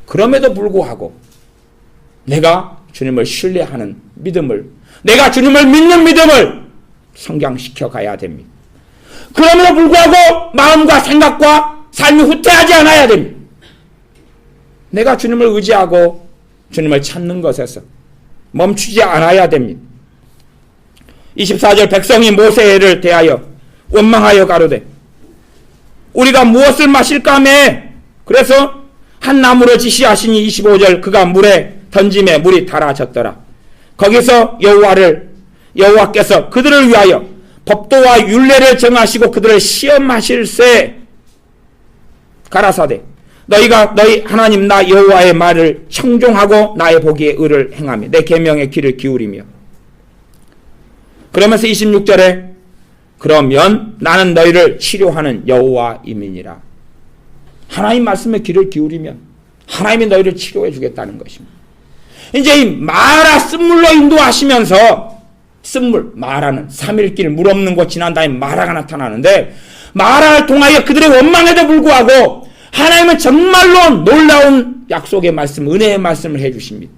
그럼에도 불구하고 내가 주님을 신뢰하는 믿음을, 내가 주님을 믿는 믿음을 성장시켜 가야 됩니다. 그럼에도 불구하고 마음과 생각과 삶이 후퇴하지 않아야 됩니다. 내가 주님을 의지하고 주님을 찾는 것에서 멈추지 않아야 됩니다. 24절 백성이 모세를 대하여 원망하여 가로되 우리가 무엇을 마실까 하며 그래서 한 나무를 지시하시니 25절 그가 물에 던짐에 물이 달아졌더라. 거기서 여호와께서 그들을 위하여 법도와 율례를 정하시고 그들을 시험하실세 가라사대 너희가 너희 하나님 나 여호와의 말을 청종하고 나의 보기에 의를 행하며 내 계명의 귀를 기울이며 그러면서 26절에 그러면 나는 너희를 치료하는 여호와임이니라. 하나님 말씀에 귀를 기울이면 하나님이 너희를 치료해 주겠다는 것입니다. 이제 이 마라 쓴물로 인도하시면서 쓴물, 마라는 3일길 물 없는 곳 지난 다음에 마라가 나타나는데 마라를 통하여 그들의 원망에도 불구하고 하나님은 정말로 놀라운 약속의 말씀, 은혜의 말씀을 해주십니다.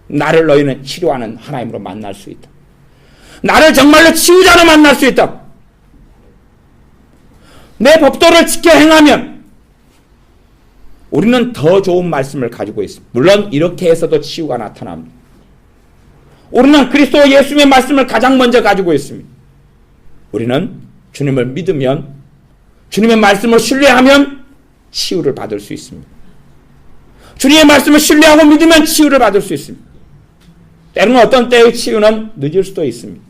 나를 너희는 치료하는 하나님으로 만날 수 있다. 나를 정말로 치유자로 만날 수 있다. 내 법도를 지켜 행하면 우리는 더 좋은 말씀을 가지고 있습니다. 물론 이렇게 해서도 치유가 나타납니다. 우리는 그리스도 예수님의 말씀을 가장 먼저 가지고 있습니다. 우리는 주님을 믿으면 주님의 말씀을 신뢰하면 치유를 받을 수 있습니다. 주님의 말씀을 신뢰하고 믿으면 치유를 받을 수 있습니다. 때로는 어떤 때의 치유는 늦을 수도 있습니다.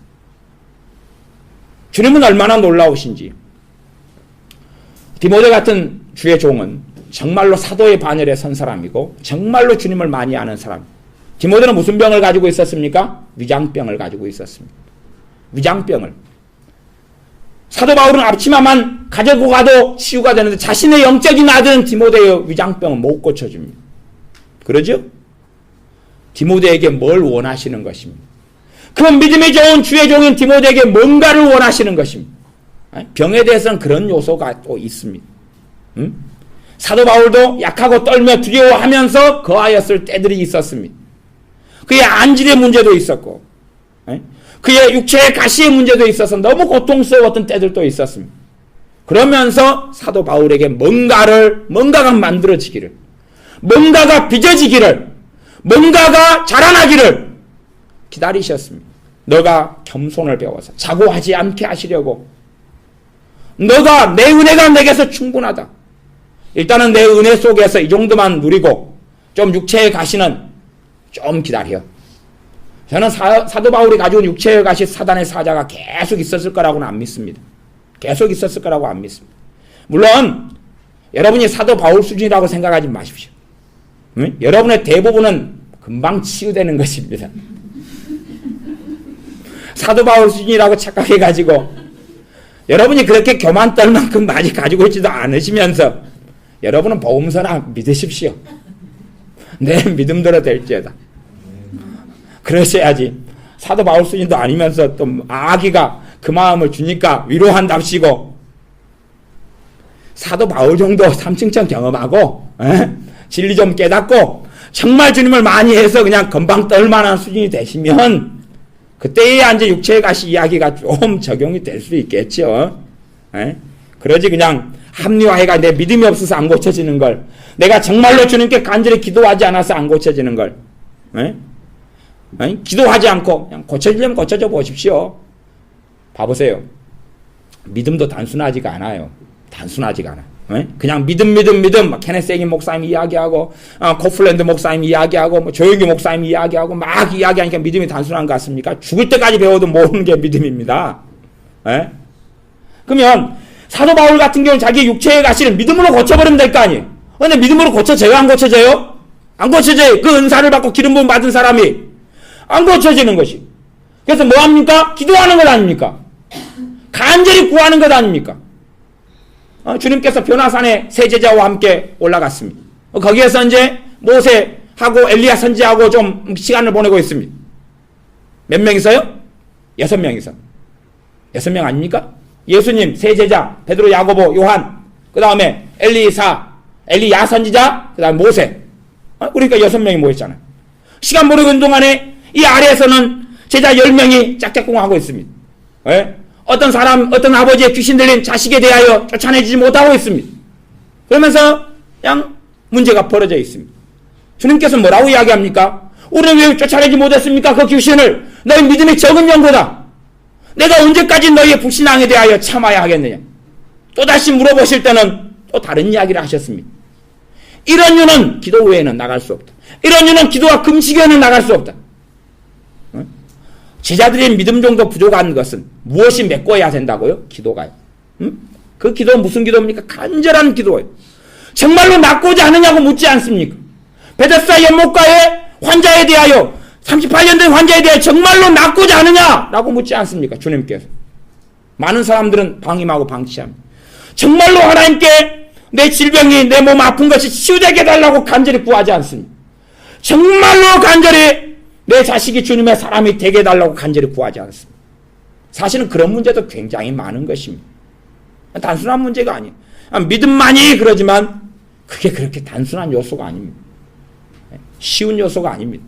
주님은 얼마나 놀라우신지. 디모데 같은 주의 종은 정말로 사도의 반열에 선 사람이고 정말로 주님을 많이 아는 사람. 디모데는 무슨 병을 가지고 있었습니까? 위장병을 가지고 있었습니다. 위장병을. 사도 바울은 앞치마만 가지고 가도 치유가 되는데 자신의 영적인 아들은 디모데의 위장병을 못 고쳐줍니다. 그러죠? 디모데에게 뭘 원하시는 것입니다. 그 믿음이 좋은 주의 종인 디모데에게 뭔가를 원하시는 것입니다. 병에 대해서는 그런 요소가 또 있습니다. 사도 바울도 약하고 떨며 두려워하면서 거하였을 때들이 있었습니다. 그의 안질의 문제도 있었고 그의 육체의 가시의 문제도 있어서 너무 고통스러웠던 때들도 있었습니다. 그러면서 사도 바울에게 뭔가가 만들어지기를, 뭔가가 빚어지기를, 뭔가가 자라나기를 기다리셨습니다. 너가 겸손을 배워서 자고하지 않게 하시려고 너가 내 은혜가 내게서 충분하다. 일단은 내 은혜 속에서 이 정도만 누리고 좀 육체의 가시는 좀 기다려. 저는 사도 바울이 가지고 육체의 가시 사단의 사자가 계속 있었을 거라고는 안 믿습니다. 계속 있었을 거라고 안 믿습니다. 물론 여러분이 사도 바울 수준이라고 생각하지 마십시오. 응? 여러분의 대부분은 금방 치유되는 것입니다. 사도 바울 수준이라고 착각해가지고 여러분이 그렇게 교만 떨 만큼 많이 가지고 있지도 않으시면서 여러분은 복음서나 믿으십시오. 내 믿음대로 될지어다. 그러셔야지. 사도 바울 수준도 아니면서 또 아기가 그 마음을 주니까 위로한답시고 사도 바울 정도 삼층천 경험하고 진리 좀 깨닫고 정말 주님을 많이 해서 그냥 금방 떨만한 수준이 되시면 그때야 이제 육체의 가시 이야기가 좀 적용이 될 수 있겠죠. 그러지 그냥 합리화해가 내 믿음이 없어서 안 고쳐지는 걸, 내가 정말로 주님께 간절히 기도하지 않아서 안 고쳐지는 걸, 기도하지 않고 그냥 고쳐지려면 고쳐져 보십시오. 봐보세요. 믿음도 단순하지가 않아요. 단순하지가 않아. 그냥 믿음 막 케네스 해긴 목사님 이야기하고 코플랜드 목사님 이야기하고 뭐 조영기 목사님 이야기하고 막 이야기하니까 믿음이 단순한 것 같습니까? 죽을 때까지 배워도 모르는 게 믿음입니다. 그러면 사도 바울 같은 경우는 자기 육체의 가시를 믿음으로 고쳐버리면 될 거 아니에요. 근데 믿음으로 고쳐져요? 안 고쳐져요? 안 고쳐져요. 그 은사를 받고 기름 부음 받은 사람이 안 고쳐지는 것이. 그래서 뭐 합니까? 기도하는 것 아닙니까? 간절히 구하는 것 아닙니까? 주님께서 변화산에 세 제자와 함께 올라갔습니다. 거기에서 이제 모세하고 엘리야 선지하고 좀 시간을 보내고 있습니다. 몇 명이서요? 6명이서. 6명 아닙니까? 예수님, 세 제자, 베드로, 야고보, 요한, 그 다음에 엘리야 선지자, 그 다음에 모세. 그러니까 6명이 모였잖아요. 시간 보내고 있는 동안에 이 아래에서는 제자 10명이 짝짝꿍하고 있습니다. 어떤 아버지의 귀신 들린 자식에 대하여 쫓아내지 못하고 있습니다. 그러면서 그냥 문제가 벌어져 있습니다. 주님께서 뭐라고 이야기합니까? 우리는 왜 쫓아내지 못했습니까? 그 귀신을. 너희 믿음이 적은 연고다. 내가 언제까지 너희의 불신앙에 대하여 참아야 하겠느냐. 또다시 물어보실 때는 또 다른 이야기를 하셨습니다. 이런 이유는 기도 외에는 나갈 수 없다. 이런 이유는 기도와 금식 외에는 나갈 수 없다. 제자들의 믿음 정도 부족한 것은 무엇이 메꿔야 된다고요? 기도가요. 그 기도는 무슨 기도입니까? 간절한 기도예요. 정말로 낫고자 하느냐고 묻지 않습니까? 베데스다 연못가의 환자에 대하여 38년 된 환자에 대하여 정말로 낫고자 하느냐라고 묻지 않습니까? 주님께서. 많은 사람들은 방임하고 방치합니다. 정말로 하나님께 내 질병이 내 몸 아픈 것이 치유되게 해달라고 간절히 구하지 않습니다. 정말로 간절히 내 자식이 주님의 사람이 되게 해달라고 간절히 구하지 않습니다. 사실은 그런 문제도 굉장히 많은 것입니다. 단순한 문제가 아니에요. 믿음만이 그러지만 그게 그렇게 단순한 요소가 아닙니다. 쉬운 요소가 아닙니다.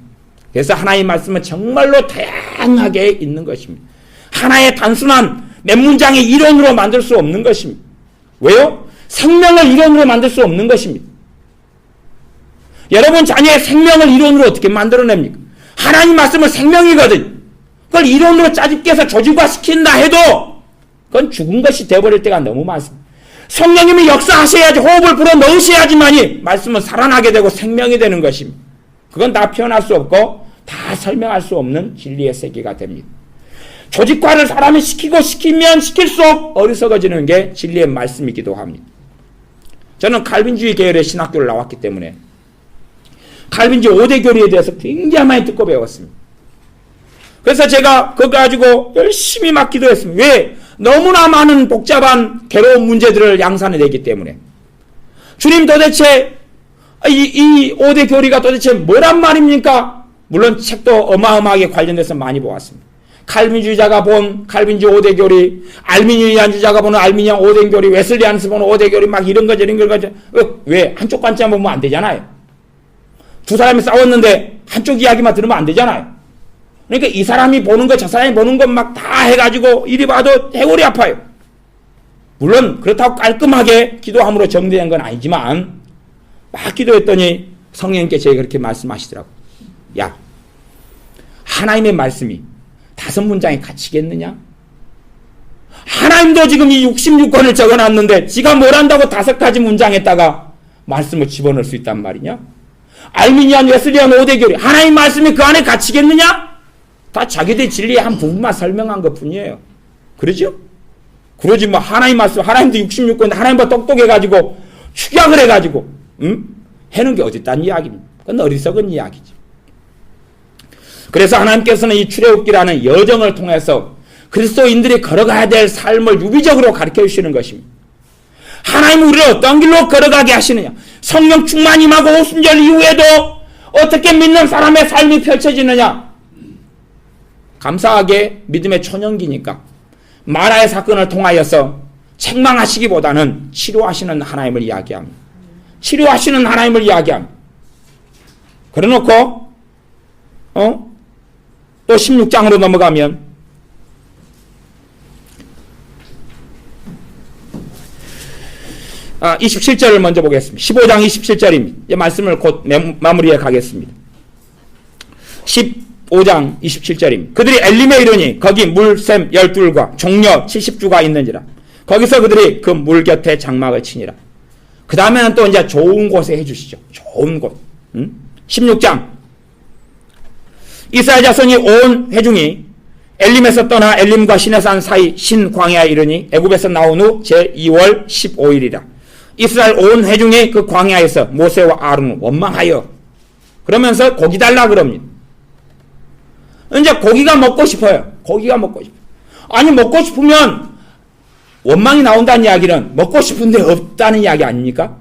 그래서 하나님의 말씀은 정말로 다양하게 있는 것입니다. 하나의 단순한 몇 문장의 이론으로 만들 수 없는 것입니다. 왜요? 생명을 이론으로 만들 수 없는 것입니다. 여러분 자녀의 생명을 이론으로 어떻게 만들어냅니까? 하나님 말씀은 생명이거든. 그걸 이론으로 짜집게서 조직화시킨다 해도 그건 죽은 것이 되어버릴 때가 너무 많습니다. 성령님이 역사하셔야지, 호흡을 불어 넣으셔야지만이 말씀은 살아나게 되고 생명이 되는 것입니다. 그건 다 표현할 수 없고 다 설명할 수 없는 진리의 세계가 됩니다. 조직화를 사람이 시키면 시킬수록 어리석어지는 게 진리의 말씀이기도 합니다. 저는 칼빈주의 계열의 신학교를 나왔기 때문에 칼빈주의 5대 교리에 대해서 굉장히 많이 듣고 배웠습니다. 그래서 제가 그거 가지고 열심히 막 기도했습니다. 왜? 너무나 많은 복잡한 괴로운 문제들을 양산해내기 때문에. 주님 도대체 이 5대 교리가 도대체 뭐란 말입니까? 물론 책도 어마어마하게 관련돼서 많이 보았습니다. 칼빈주의자가 본 칼빈주의 5대 교리, 알미니안주의자가 보는 알미니안 5대 교리, 웨슬리안스 보는 5대 교리 막 이런 거죠. 왜? 한쪽 관점 보면 안 되잖아요. 두 사람이 싸웠는데 한쪽 이야기만 들으면 안 되잖아요. 그러니까 이 사람이 보는 것, 저 사람이 보는 것 막 다 해가지고 이리 봐도 해골이 아파요. 물론 그렇다고 깔끔하게 기도함으로 정리된 건 아니지만 막 기도했더니 성령님께 제가 그렇게 말씀하시더라고요. 야, 하나님의 말씀이 5문장에 갇히겠느냐? 하나님도 지금 이 66권을 적어놨는데 지가 뭘 한다고 5가지 문장에다가 말씀을 집어넣을 수 있단 말이냐? 알미니안, 웨슬리안 5대 교리, 하나님 말씀이 그 안에 갇히겠느냐? 다 자기들 진리의 한 부분만 설명한 것 뿐이에요. 그러죠? 그러지 뭐 하나님 말씀, 하나님도 66권인데 하나님보다 똑똑해가지고 축약을 해가지고 해는 게 어딨다는 이야기입니다. 그건 어리석은 이야기죠. 그래서 하나님께서는 이 출애굽기라는 여정을 통해서 그리스도인들이 걸어가야 될 삶을 유비적으로 가르쳐 주시는 것입니다. 하나님은 우리를 어떤 길로 걸어가게 하시느냐? 성령 충만 임하고 오순절 이후에도 어떻게 믿는 사람의 삶이 펼쳐지느냐? 감사하게 믿음의 초년기니까 마라의 사건을 통하여서 책망하시기보다는 치료하시는 하나님을 이야기합니다. 치료하시는 하나님을 이야기합니다. 그래놓고 또 16장으로 넘어가면 아, 27절을 먼저 보겠습니다. 15장 27절입니다. 이 말씀을 곧 마무리해 가겠습니다. 15장 27절입니다. 그들이 엘림에 이르니 거기 물샘 12과 종려 70주가 있는지라 거기서 그들이 그 물 곁에 장막을 치니라. 그 다음에는 또 이제 좋은 곳에 해주시죠. 좋은 곳. 16장. 이스라엘 자손이 온 회중이 엘림에서 떠나 엘림과 시내산 사이 신광야에 이르니 애굽에서 나온 후 제2월 15일이라. 이스라엘 온 회중이 그 광야에서 모세와 아론을 원망하여 그러면서 고기 달라 그럽니다. 이제 고기가 먹고 싶어요. 고기가 먹고 싶어요. 아니 먹고 싶으면 원망이 나온다는 이야기는 먹고 싶은데 없다는 이야기 아닙니까?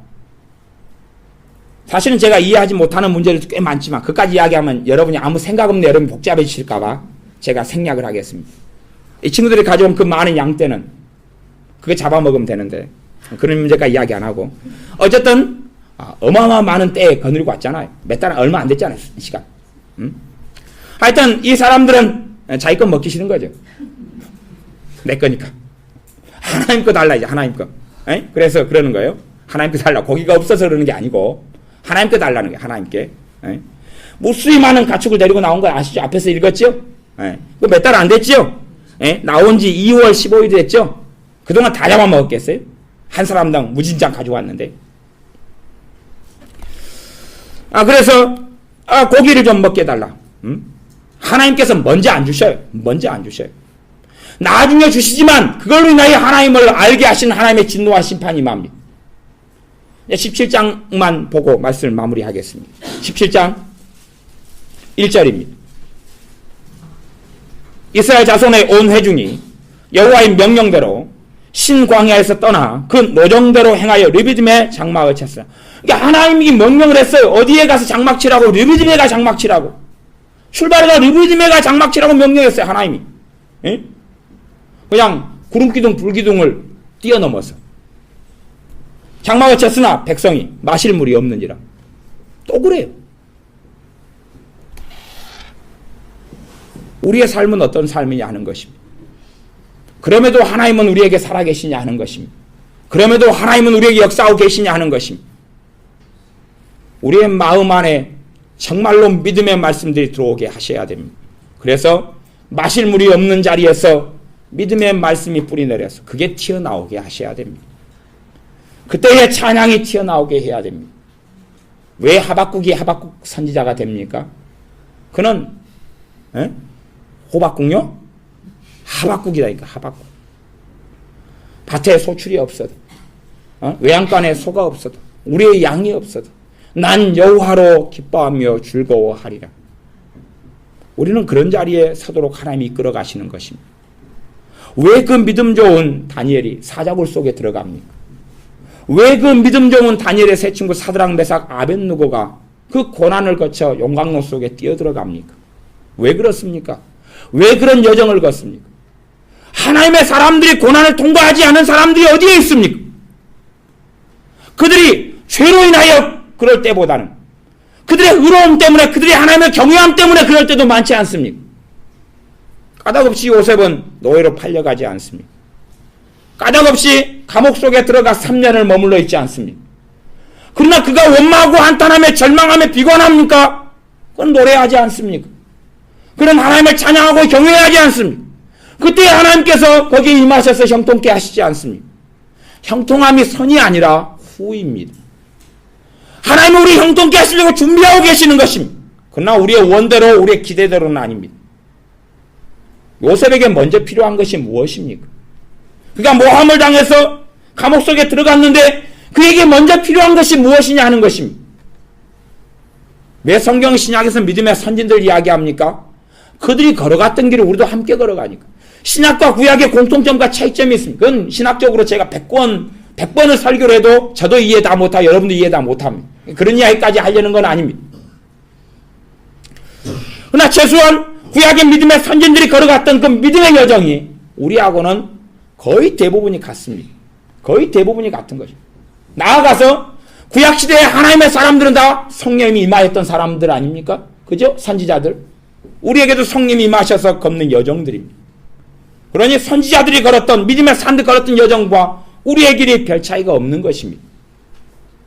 사실은 제가 이해하지 못하는 문제들도 꽤 많지만 그까지 이야기하면 여러분이 아무 생각 없는 여러분이 복잡해지실까 봐 제가 생략을 하겠습니다. 이 친구들이 가져온 그 많은 양떼는 그게 잡아먹으면 되는데 그런 문제까지 이야기 안 하고 어쨌든 어마어마한 많은 때에 거느리고 왔잖아요. 몇 달 얼마 안 됐잖아요. 시간. 하여튼 이 사람들은 자기 거 먹기 싫은 거죠. 내 거니까. 하나님 거 달라 이제 하나님 거. 에? 그래서 그러는 거예요. 하나님 거 달라. 고기가 없어서 그러는 게 아니고 하나님 거 달라는 게 하나님께. 무수히 많은 가축을 데리고 나온 거 아시죠? 앞에서 읽었죠? 그 몇 달 안 됐죠? 나온 지 2월 15일 됐죠? 그동안 다 잡아먹었겠어요? 한 사람당 무진장 가져왔는데. 그래서 고기를 좀 먹게 해달라. 하나님께서 먼저 안 주셔요. 먼저 안 주셔요. 나중에 주시지만 그걸로 인하여 하나님을 알게 하시는 하나님의 진노와 심판이 임합니다. 17장만 보고 말씀을 마무리하겠습니다. 17장 1절입니다. 이스라엘 자손의 온 회중이 여호와의 명령대로 신광야에서 떠나 그 노정대로 행하여 르비딤에 장막을 쳤어요. 그러니까 하나님이 명령을 했어요. 어디에 가서 장막 치라고? 르비딤에 가 장막 치라고. 출발해가 르비딤에 가 장막 치라고 명령했어요. 하나님이. 그냥 구름기둥 불기둥을 뛰어넘어서 장막을 쳤으나 백성이 마실 물이 없느니라. 또 그래요. 우리의 삶은 어떤 삶이냐 하는 것입니다. 그럼에도 하나님은 우리에게 살아계시냐 하는 것입니다. 그럼에도 하나님은 우리에게 역사하고 계시냐 하는 것입니다. 우리의 마음 안에 정말로 믿음의 말씀들이 들어오게 하셔야 됩니다. 그래서 마실 물이 없는 자리에서 믿음의 말씀이 뿌리내려서 그게 튀어나오게 하셔야 됩니다. 그때의 찬양이 튀어나오게 해야 됩니다. 왜 하박국이 하박국 선지자가 됩니까? 그는 호박국요? 하박국이라니까. 하박국. 밭에 소출이 없어도 외양간에 소가 없어도 우리의 양이 없어도 난 여호와로 기뻐하며 즐거워하리라. 우리는 그런 자리에 서도록 하나님이 이끌어 가시는 것입니다. 왜 그 믿음 좋은 다니엘이 사자굴 속에 들어갑니까? 왜 그 믿음 좋은 다니엘의 세 친구 사드락 메삭 아벳느고가 그 고난을 거쳐 용광로 속에 뛰어들어갑니까? 왜 그렇습니까? 왜 그런 여정을 걷습니까? 하나님의 사람들이 고난을 통과하지 않은 사람들이 어디에 있습니까? 그들이 죄로 인하여 그럴 때보다는 그들의 의로움 때문에 그들이 하나님의 경외함 때문에 그럴 때도 많지 않습니까? 까닭없이 요셉은 노예로 팔려가지 않습니까? 까닭없이 감옥 속에 들어가 3년을 머물러 있지 않습니까? 그러나 그가 원망하고 한탄하며 절망하며 비관합니까? 그건 노래하지 않습니까? 그는 하나님을 찬양하고 경외하지 않습니까? 그때 하나님께서 거기에 임하셔서 형통케 하시지 않습니까? 형통함이 선이 아니라 후입니다. 하나님은 우리 형통케 하시려고 준비하고 계시는 것입니다. 그러나 우리의 원대로 우리의 기대대로는 아닙니다. 요셉에게 먼저 필요한 것이 무엇입니까? 그가 모함을 당해서 감옥 속에 들어갔는데 그에게 먼저 필요한 것이 무엇이냐 하는 것입니다. 왜 성경 신약에서 믿음의 선진들 이야기합니까? 그들이 걸어갔던 길을 우리도 함께 걸어가니까. 신약과 구약의 공통점과 차이점이 있습니다. 그건 신학적으로 제가 100번을 설교를 해도 저도 이해 다 못하고 여러분도 이해 다 못합니다. 그런 이야기까지 하려는 건 아닙니다. 그러나 최소한 구약의 믿음의 선진들이 걸어갔던 그 믿음의 여정이 우리하고는 거의 대부분이 같습니다. 거의 대부분이 같은 거죠. 나아가서 구약시대에 하나님의 사람들은 다 성령님이 임하였던 사람들 아닙니까? 그죠? 선지자들. 우리에게도 성령님이 임하셔서 걷는 여정들입니다. 그러니 선지자들이 걸었던 믿음의 산들 걸었던 여정과 우리의 길이 별 차이가 없는 것입니다.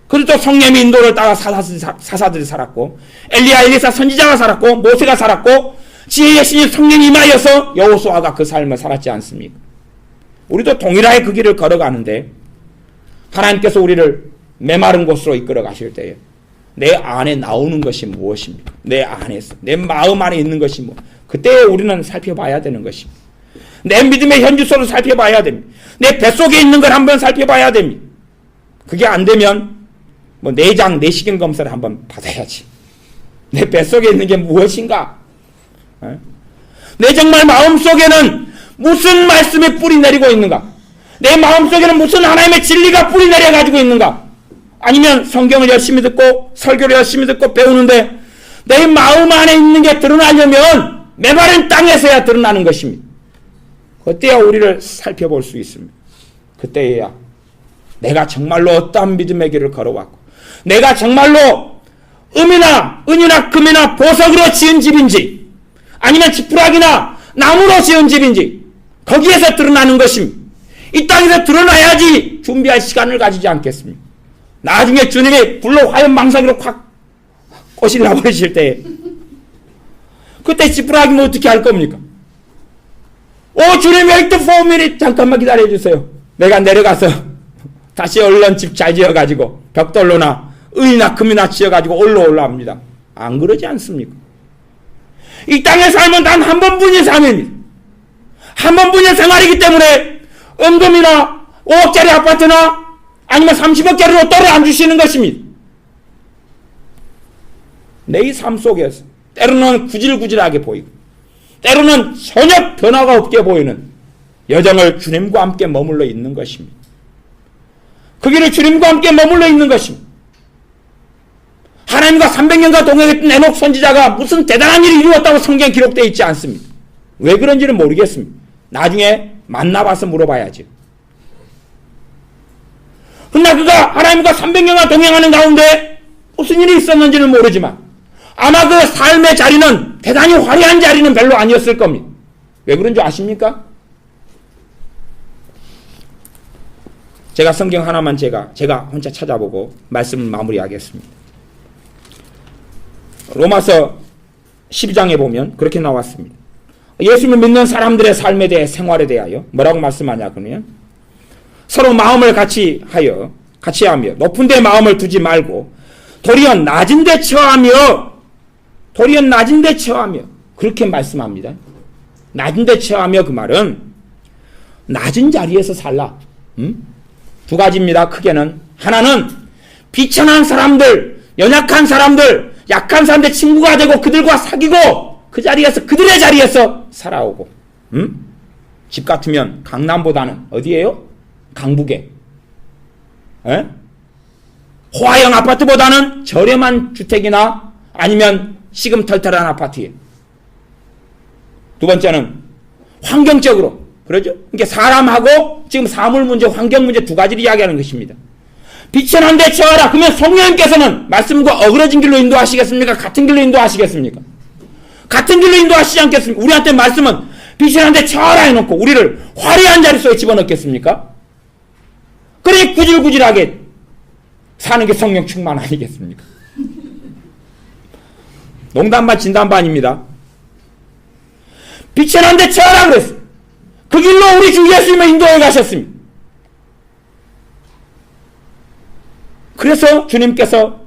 그래도 성령님의 인도를 따라 사사들이 살았고 엘리야 엘리사 선지자가 살았고 모세가 살았고 지혜의 신이 성령이 임하여서 여호수아가 그 삶을 살았지 않습니까? 우리도 동일하게 그 길을 걸어가는데 하나님께서 우리를 메마른 곳으로 이끌어 가실 때에 내 안에 나오는 것이 무엇입니까? 내 안에서, 내 마음 안에 있는 것이 뭐? 그때 우리는 살펴봐야 되는 것입니다. 내 믿음의 현주소를 살펴봐야 됩니다. 내 뱃속에 있는 걸 한번 살펴봐야 됩니다. 그게 안 되면 뭐 내장, 내시경 검사를 한번 받아야지. 내 뱃속에 있는 게 무엇인가? 내 정말 마음속에는 무슨 말씀이 뿌리 내리고 있는가? 내 마음속에는 무슨 하나님의 진리가 뿌리 내려가지고 있는가? 아니면 성경을 열심히 듣고 설교를 열심히 듣고 배우는데 내 마음 안에 있는 게 드러나려면 메마른 땅에서야 드러나는 것입니다. 그때야 우리를 살펴볼 수 있습니다. 그때야 내가 정말로 어떠한 믿음의 길을 걸어왔고 내가 정말로 은이나 금이나 보석으로 지은 집인지 아니면 지푸라기나 나무로 지은 집인지 거기에서 드러나는 것입니다. 이 땅에서 드러나야지 준비할 시간을 가지지 않겠습니까? 나중에 주님이 불로 화염 망사기로 확 꼬실라 버리실 때 그때 지푸라기는 어떻게 할 겁니까? 주님 wait for a minute 잠깐만 기다려주세요. 내가 내려가서 다시 얼른 집 잘 지어가지고 벽돌로나 은이나 금이나 지어가지고 올라옵니다. 안 그러지 않습니까? 이 땅의 삶은 단 한 번뿐인 삶입니다. 한 번뿐인 생활이기 때문에 은금이나 5억짜리 아파트나 아니면 30억짜리 로또를 안 주시는 것입니다. 내 삶 속에서 때로는 구질구질하게 보이고 때로는 전혀 변화가 없게 보이는 여정을 주님과 함께 머물러 있는 것입니다. 그 길을 주님과 함께 머물러 있는 것입니다. 하나님과 300년간 동행했던 에녹 선지자가 무슨 대단한 일을 이루었다고 성경에 기록되어 있지 않습니다. 왜 그런지는 모르겠습니다. 나중에 만나봐서 물어봐야지. 그러나 그가 하나님과 300년간 동행하는 가운데 무슨 일이 있었는지는 모르지만 아마 그 삶의 자리는 대단히 화려한 자리는 별로 아니었을 겁니다. 왜 그런 줄 아십니까? 제가 성경 하나만 제가 혼자 찾아보고 말씀을 마무리하겠습니다. 로마서 12장에 보면 그렇게 나왔습니다. 예수님을 믿는 사람들의 삶에 대해 생활에 대하여 뭐라고 말씀하냐 그러면 서로 마음을 같이 하며 높은 데 마음을 두지 말고 도리어 낮은 데 처하며 그렇게 말씀합니다. 낮은 데 처하며 그 말은 낮은 자리에서 살라. 두 가지입니다. 크게는 하나는 비천한 사람들, 연약한 사람들, 약한 사람들 친구가 되고 그들과 사귀고 그 자리에서 그들의 자리에서 살아오고 집 같으면 강남보다는 어디예요? 강북에 호화형 아파트보다는 저렴한 주택이나 아니면 시금털털한 아파트에 두 번째는 환경적으로 그러죠? 그러니까 사람하고 지금 사물 문제, 환경 문제 두 가지를 이야기하는 것입니다. 비천한 데 처하라. 그러면 성령님께서는 말씀과 어그러진 길로 인도하시겠습니까? 같은 길로 인도하시겠습니까? 같은 길로 인도하시지 않겠습니까? 우리한테 말씀은 비천한 데 처하라 해놓고 우리를 화려한 자리 속에 집어넣겠습니까? 그래 구질구질하게 사는 게 성령 충만 아니겠습니까? 농담반 진담반입니다. 비천한 데 처하라 그랬어요. 그 길로 우리 주 예수님을 인도해 가셨습니다. 그래서 주님께서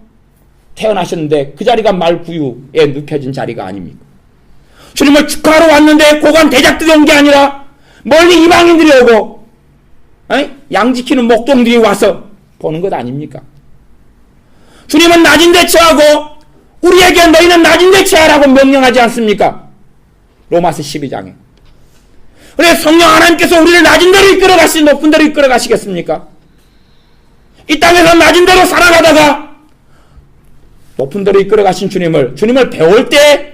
태어나셨는데 그 자리가 말구유에 눕혀진 자리가 아닙니까? 주님을 축하하러 왔는데 고관 대작들이 온 게 아니라 멀리 이방인들이 오고 양 지키는 목동들이 와서 보는 것 아닙니까? 주님은 낮은 데 처하고 우리에게 너희는 낮은 데 처하라고 명령하지 않습니까? 로마서 12장에. 그래 성령 하나님께서 우리를 낮은 데로 이끌어 가시 높은 데로 이끌어 가시겠습니까? 이 땅에서 낮은 데로 살아가다가 높은 데로 이끌어 가신 주님을 배울 때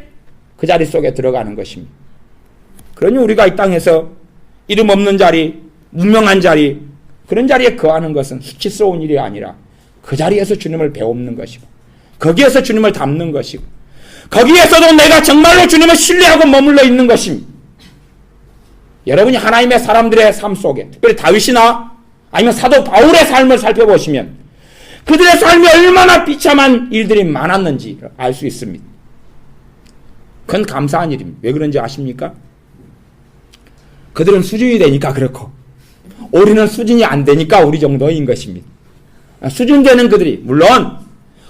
그 자리 속에 들어가는 것입니다. 그러니 우리가 이 땅에서 이름 없는 자리, 무명한 자리, 그런 자리에 거하는 것은 수치스러운 일이 아니라 그 자리에서 주님을 배우는 것이고 거기에서 주님을 닮는 것이고 거기에서도 내가 정말로 주님을 신뢰하고 머물러 있는 것입니다. 여러분이 하나님의 사람들의 삶 속에 특별히 다윗이나 아니면 사도 바울의 삶을 살펴보시면 그들의 삶이 얼마나 비참한 일들이 많았는지 알 수 있습니다. 그건 감사한 일입니다. 왜 그런지 아십니까? 그들은 수준이 되니까 그렇고 우리는 수준이 안 되니까 우리 정도인 것입니다. 수준되는 그들이 물론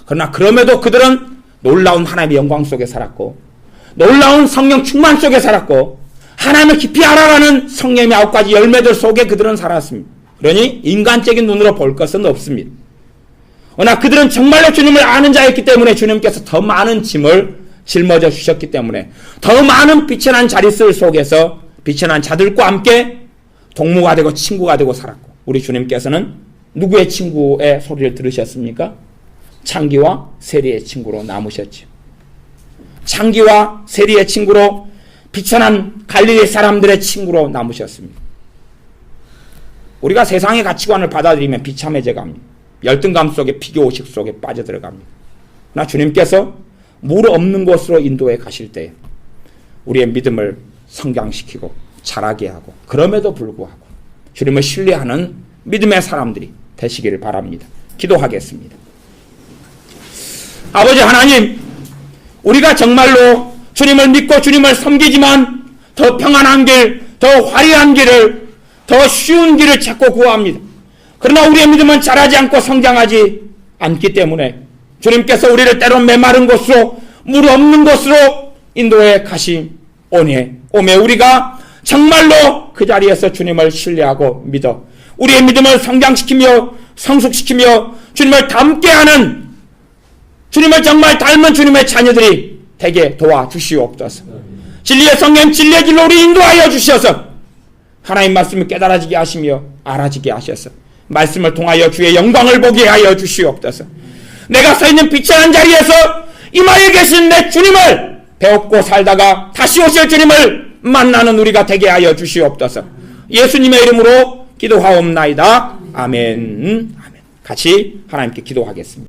그러나 그럼에도 그들은 놀라운 하나님의 영광 속에 살았고 놀라운 성령 충만 속에 살았고 하나님을 깊이 알아가는 성령의 9가지 열매들 속에 그들은 살았습니다. 그러니 인간적인 눈으로 볼 것은 없습니다. 그러나 그들은 정말로 주님을 아는 자였기 때문에 주님께서 더 많은 짐을 짊어져 주셨기 때문에 더 많은 빛의 난 자릿수 속에서 빛의 난 자들과 함께 동무가 되고 친구가 되고 살았고 우리 주님께서는 누구의 친구의 소리를 들으셨습니까? 창기와 세리의 친구로 남으셨죠. 창기와 세리의 친구로 비천한 갈릴리 사람들의 친구로 남으셨습니다. 우리가 세상의 가치관을 받아들이면 비참해져 갑니다. 열등감 속에 피겨오식 속에 빠져들어갑니다. 그러나 주님께서 물 없는 곳으로 인도해 가실 때 우리의 믿음을 성장시키고 자라게 하고 그럼에도 불구하고 주님을 신뢰하는 믿음의 사람들이 되시기를 바랍니다. 기도하겠습니다. 아버지 하나님, 우리가 정말로 주님을 믿고 주님을 섬기지만 더 평안한 길, 더 화려한 길을, 더 쉬운 길을 찾고 구합니다. 그러나 우리의 믿음은 자라지 않고 성장하지 않기 때문에 주님께서 우리를 때론 메마른 곳으로 물 없는 곳으로 인도해 오매 우리가 정말로 그 자리에서 주님을 신뢰하고 믿어 우리의 믿음을 성장시키며 성숙시키며 주님을 닮게 하는 주님을 정말 닮은 주님의 자녀들이 되게 도와주시옵소서. 진리의 성령 진리의 길로 우리 인도하여 주셔서 하나님 말씀을 깨달아지게 하시며 알아지게 하셔서 말씀을 통하여 주의 영광을 보게 하여 주시옵소서. 내가 서 있는 빛의 한 자리에서 임하여 계신 내 주님을 배웠고 살다가 다시 오실 주님을 만나는 우리가 되게 하여 주시옵소서. 예수님의 이름으로 기도하옵나이다. 아멘. 같이 하나님께 기도하겠습니다.